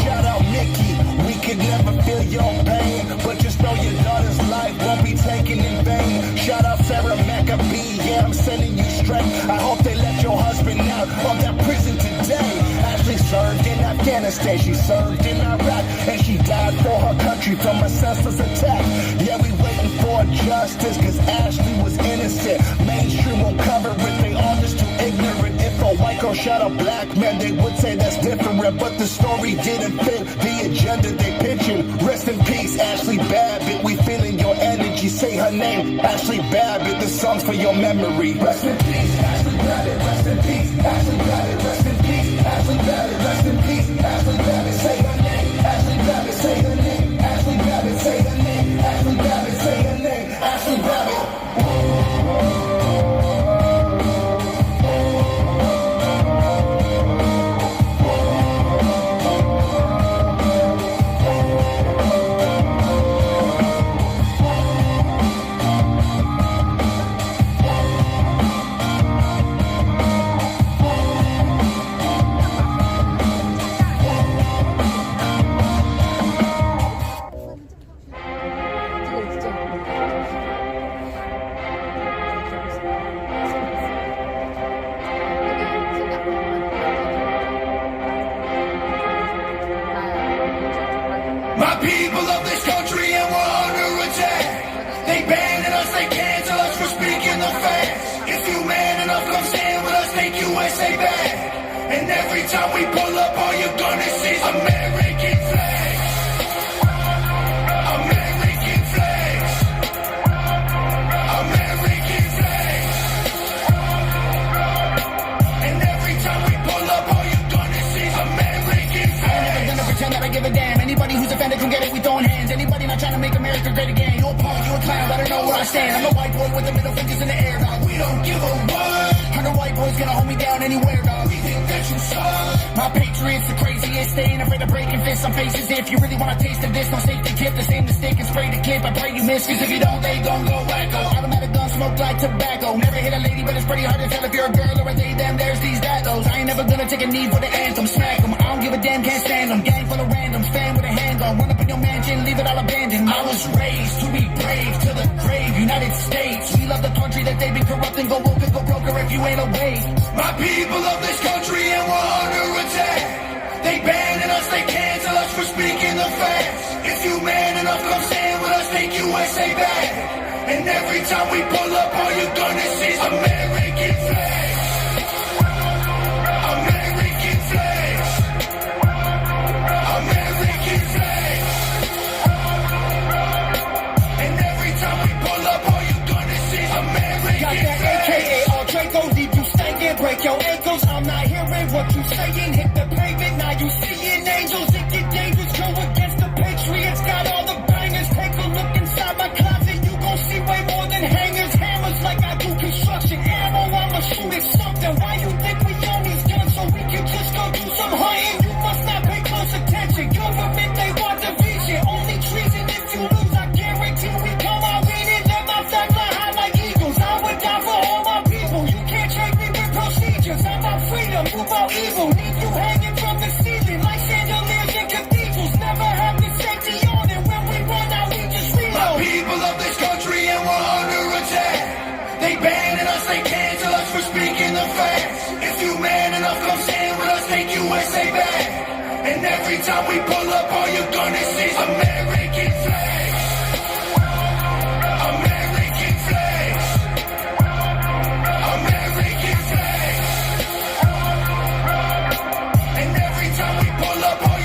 Shout out Mickey. We could never feel your pain, but just know your daughter's life won't be taken in vain. Shout out Sarah McAbee. Yeah, I'm sending you straight. I hope they let your husband out of that prison today. Ashley served in Afghanistan, she served in Iraq, and she died for her country from a senseless attack. Yeah, we waiting for justice, cause Ashley was innocent. Mainstream won't cover it, they all just too ignorant. If a white girl shot a black man, they would say that's different, but the story didn't fit the agenda they pitching. Rest in peace, Ashley Babbitt, we feeling your energy. Say her name, Ashley Babbitt, this song's for your memory. Rest in peace, Ashley Babbitt. Rest in peace, Ashley Babbitt. Rest in peace, Ashley Babbitt. Rest in peace, Ashley Babbitt. Say her name, Ashley Babbitt. Say her name, Ashley Babbitt. Say her name, Ashley Babbitt. Say her name, Ashley Babbitt. My people of this country and we're under attack. They banning us, they cancel us for speaking the facts. If you man enough, come stand with us, take USA back. And every time we pull up, all you're gonna see is American flags. American flags. American flags. And every time we pull up, all you're gonna see is American flags. I'm never gonna pretend that I give a damn. Anybody who's offended can get it, we throwing hands. Anybody not trying to make America great again. You a punk, you a clown, better know where I stand. I'm a white boy with the middle fingers in the air, dog. We don't give a what. 100 white boys gonna hold me down anywhere, dog. We think that you suck. My patriots the craziest. They ain't afraid of breaking fists on faces. If you really wanna taste of this, no safety kit. The same mistake and spray the kid. I pray you miss, cause if you don't, they gon' go wacko. Automatic gun smoke like tobacco. Never hit a lady, but it's pretty hard to tell if you're a girl or a they, them, there's these, that, those. I ain't never gonna take a knee for the anthem. Smack them, I don't give a damn, can't stand them. Gang full of randoms, fan with a handgun. Run up in your mansion, leave it all abandoned. I was raised to be brave, to the grave, United States. We love the country that they've been corrupting. Go woke and go broker if you ain't awake. My people of this country and we're under attack. They banning us, they cancel us for speaking the facts. If you man enough, come stand with us, take USA back. And every time we pull up, all you're gonna see is American flags. American flags. American flags. And every time we pull up, all you're gonna see is American Got that flags. AKA all Draco, leave you stinking, break your ankles. I'm not hearing what you saying. Hit the pavement, now you seeing angels. It get dangerous, go against the Patriots. Got all the bangers. Take a look inside my closet, you gon' see way more than hangers. Hammers like I do construction. Ammo, I'ma shoot at something. Why you think we own these guns so we can just go do some hunting? You must not pay close attention. Government, they want division. Only treason if you lose. I guarantee we come out winning. Them my facts are high like eagles. I would die for all my people. You can't check me with procedures. I'm about freedom, move out evil. Leave you hanging from the ceiling like chandeliers and cathedrals. Never have the safety on it. When we run out, we just reload. My people of this country and we're under attack. They banning us, they cancel us for speaking the facts. If you man enough, come stand with us, take USA back. And every time we pull up, all you're gonna see is American flags. American flags. American flags. And every time we pull up, all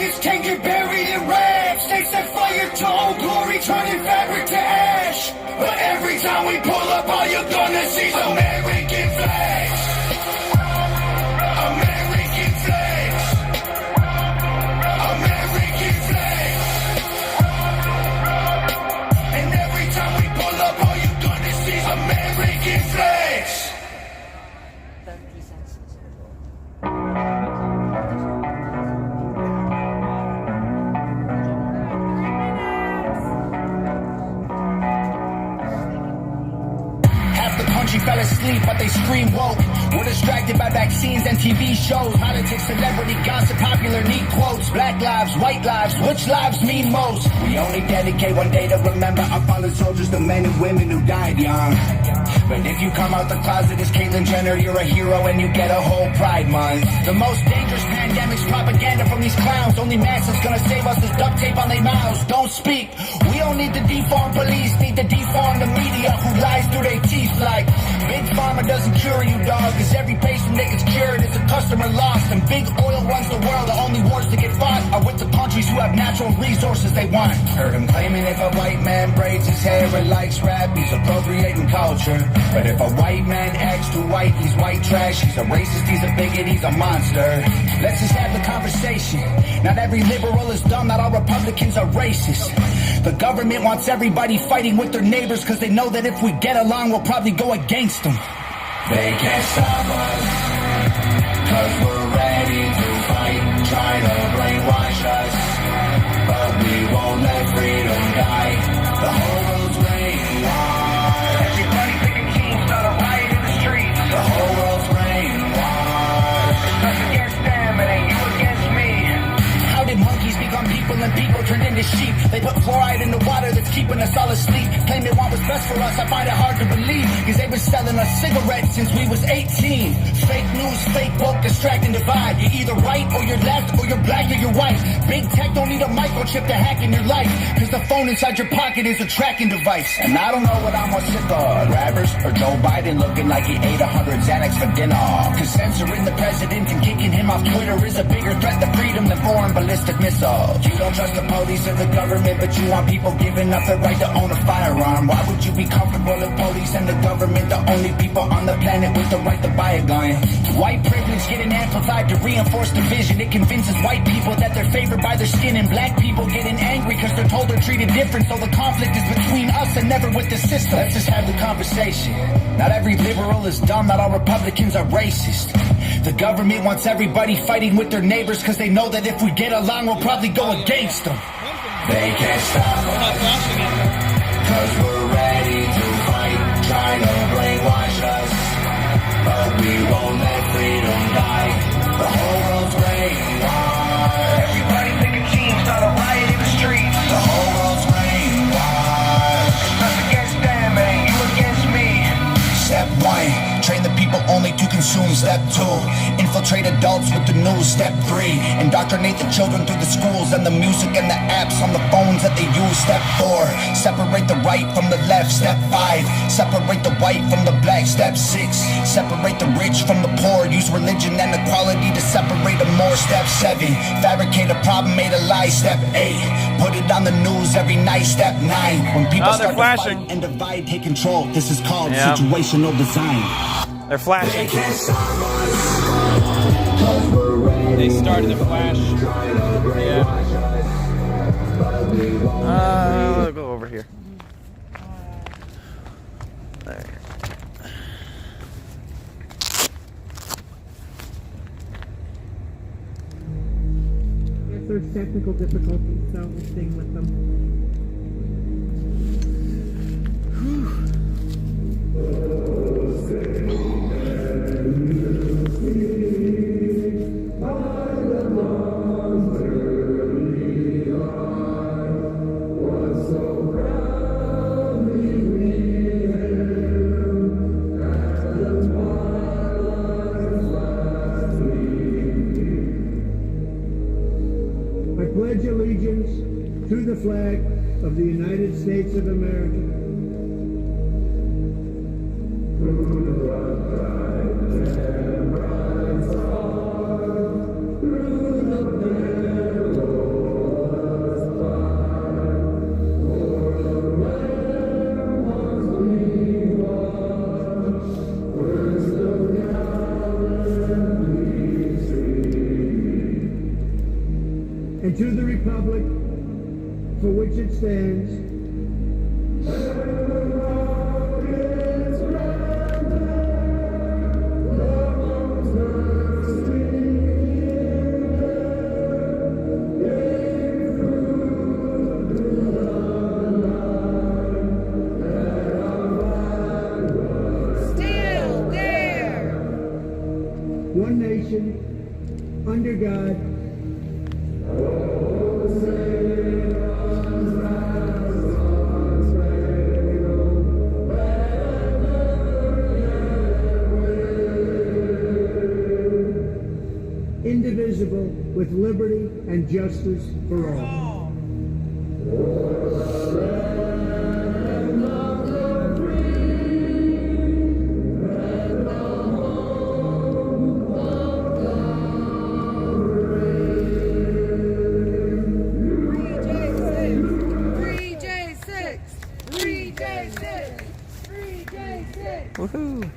Americans can't get buried in rags. They set fire to old glory, turning fabric to ash. But every time we pull up, all you're gonna see is American flags. American flags. American flags. And every time we pull up, all you're gonna see is American flags. Country fell asleep, but they scream woke. We're distracted by vaccines and TV shows, politics, celebrity gossip, popular neat quotes. Black lives, white lives, which lives mean most? We only dedicate one day to remember our fallen soldiers, the men and women who died young. But if you come out the closet as Caitlyn Jenner, you're a hero and you get a whole Pride Month. The most dangerous pandemic's propaganda from these clowns. Only mask that's gonna save us is duct tape on their mouths. Don't speak. We don't need to deform police, need to deform the media who lies through their teeth like Big Pharma doesn't cure you, dog, cause every patient that gets cured is a customer lost. And big oil runs the world, the only wars to get fought are with the countries who have natural resources they want. Heard him claiming if a white man braids his hair and likes rap, he's appropriating culture. But if a white man acts too white, he's white trash. He's a racist, he's a bigot, he's a monster. Let's just have the conversation. Not every liberal is dumb, not all Republicans are racist. The government wants everybody fighting with their neighbors cause they know that if we get along, we'll probably go against them. They can't stop us, cause we're ready to fight, trying to brainwash us. But we won't let freedom die. The whole world's brainwashed. Everybody picking teams, not a riot in the streets. The whole world's brainwashed. It's us against them, it ain't you against me. How did monkeys become people and people turned into sheep? They put fluoride in the water that's keeping us all asleep. Claim they want what's best for us, I find it hard to believe. Cause they've been selling us cigarettes since we was 18. Fake news, fake woke, distract and divide. You're either right or you're left, or you're black or you're white. Big tech don't need a microchip to hack in your life. Cause the phone inside your pocket is a tracking device. And I don't know what I'm more sick of, rappers or Joe Biden looking like he ate 100 Xanax for dinner. Cause censoring the president and kicking him off Twitter is a bigger threat to freedom than foreign ballistic missiles. You don't trust the police or the government, but you want people giving up their right to own a firearm. Why would you be comfortable if police and the government the only people on the planet with the right to buy a gun? White privilege getting amplified to reinforce division. It convinces white people that they're favored by their skin, and black people getting angry because they're told they're treated different. So the conflict is between us and never with the system. Let's just have the conversation. Not every liberal is dumb, not all Republicans are racist. The government wants everybody fighting with their neighbors because they know that if we get along, we'll probably go against them. They can't stop us, cause we're ready to fight, trying to brainwash us. But we won't let freedom die. The whole world's brainwashed. Everybody picking teams, not a riot in the streets. The whole world's brainwashed. It's us against them, it ain't you against me. Step 1, train the people only to consume. Step 2, infiltrate adults with the news. Step 3, indoctrinate the children through the schools and the music and the apps on the phones that they use. Step 4, separate the right from the left. Step 5, separate the white from the black. Step 6, separate the rich from the poor. Use religion and equality to separate them more. Step 7, fabricate a problem, made a lie. Step 8, put it on the news every night. Step 9, when people start to fight and divide, take control. This is called situational design. They're flashing. They started to flash. Yeah. I'll go over here. There. Yes, there's technical difficulties, so we'll stay with them. I pledge allegiance to the flag of the United States of America. Through the and to the republic for which it stands, one nation, under God, indivisible, with liberty and justice for all. Woohoo!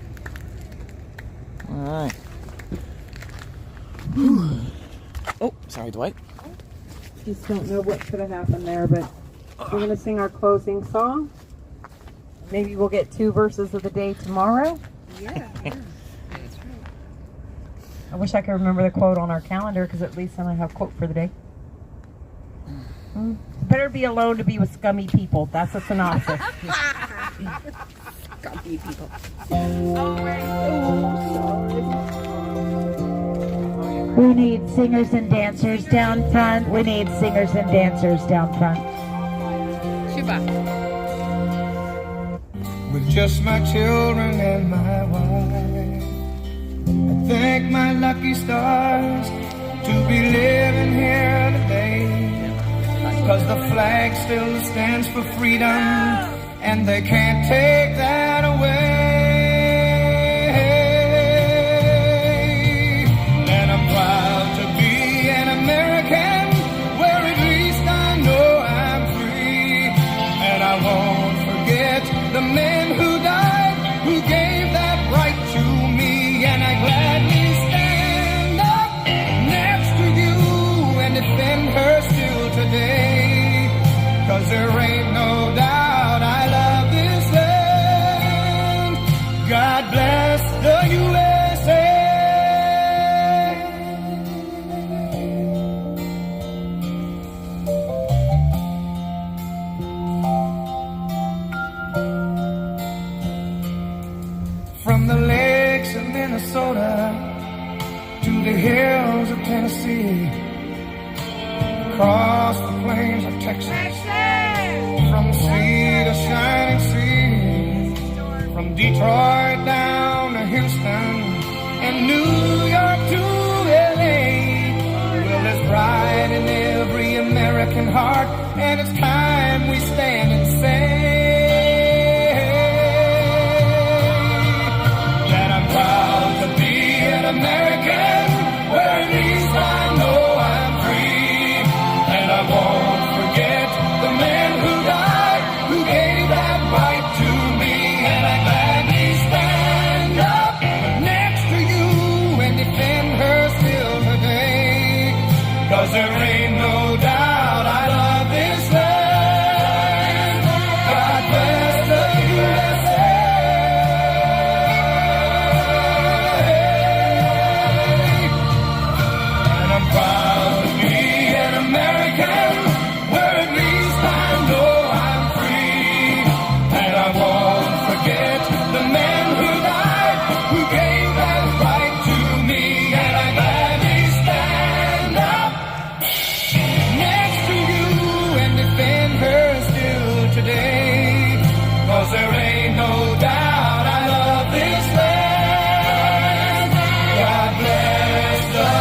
All right. Oh, sorry, Dwight. Just don't know what could have happened there, but we're going to sing our closing song. Maybe we'll get 2 verses of the day tomorrow. Yeah, that's right. I wish I could remember the quote on our calendar, because at least then I have a quote for the day. Better be alone to be with scummy people. That's a synopsis. Scummy people. We need singers and dancers down front. We need singers and dancers down front. With just my children and my wife, I thank my lucky stars to be living here today. 'Cause the flag still stands for freedom, and they can't take that away. And I'm proud to be an American, where at least I know I'm free. And I won't forget the men who died, who gave that right to me. And I gladly stand up next to you and defend her still today. 'Cause there ain't no doubt I love this land. God bless the USA. From the lakes of Minnesota to the hills of Tennessee, across the plains of Texas, from sea to shining sea, from Detroit down to Houston and New York to LA. Well, there's pride in every American heart, and it's time we stand and say that I'm proud to be an American, where at least I know I'm free. And I won't forget the men who died, who gave that right to me. And I gladly stand up next to you and defend her still today. 'Cause there ain't no doubt I love this land. God bless the USA. And I'm proud to be an American, where at least I know I'm free. And I won't forget the men who died, who gave that right to me. And I gladly stand up next to you and defend her still today. 'Cause there ain't no doubt I love this land. God bless the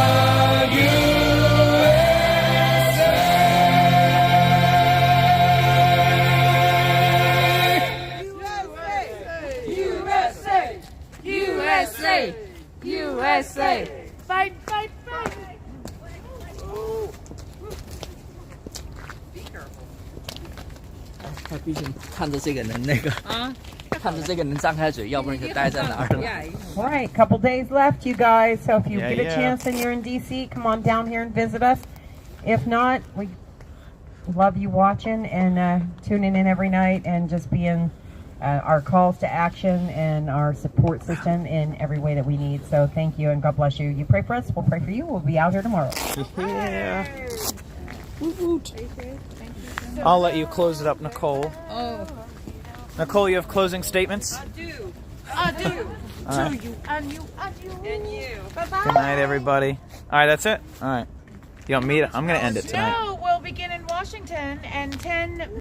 USA! Fight, fight, fight! 他毕竟看着这个人那个看着这个人张开嘴，要不然就待在哪儿了。 All right, couple days left, you guys. So if you get a chance and you're in DC, come on down here and visit us. If not, we love you watching and tuning in every night and just being our calls to action and our support system in every way that we need. So thank you and God bless you. You pray for us, we'll pray for you. We'll be out here tomorrow. Yeah. I'll let you close it up, Nicole. Oh. Nicole, you have closing statements? I do. Right. To you, and you, and you. And you. Bye-bye. Good night, everybody. All right, that's it? All right. You want me to? I'm going to end it tonight. No, we'll begin in Washington and 10...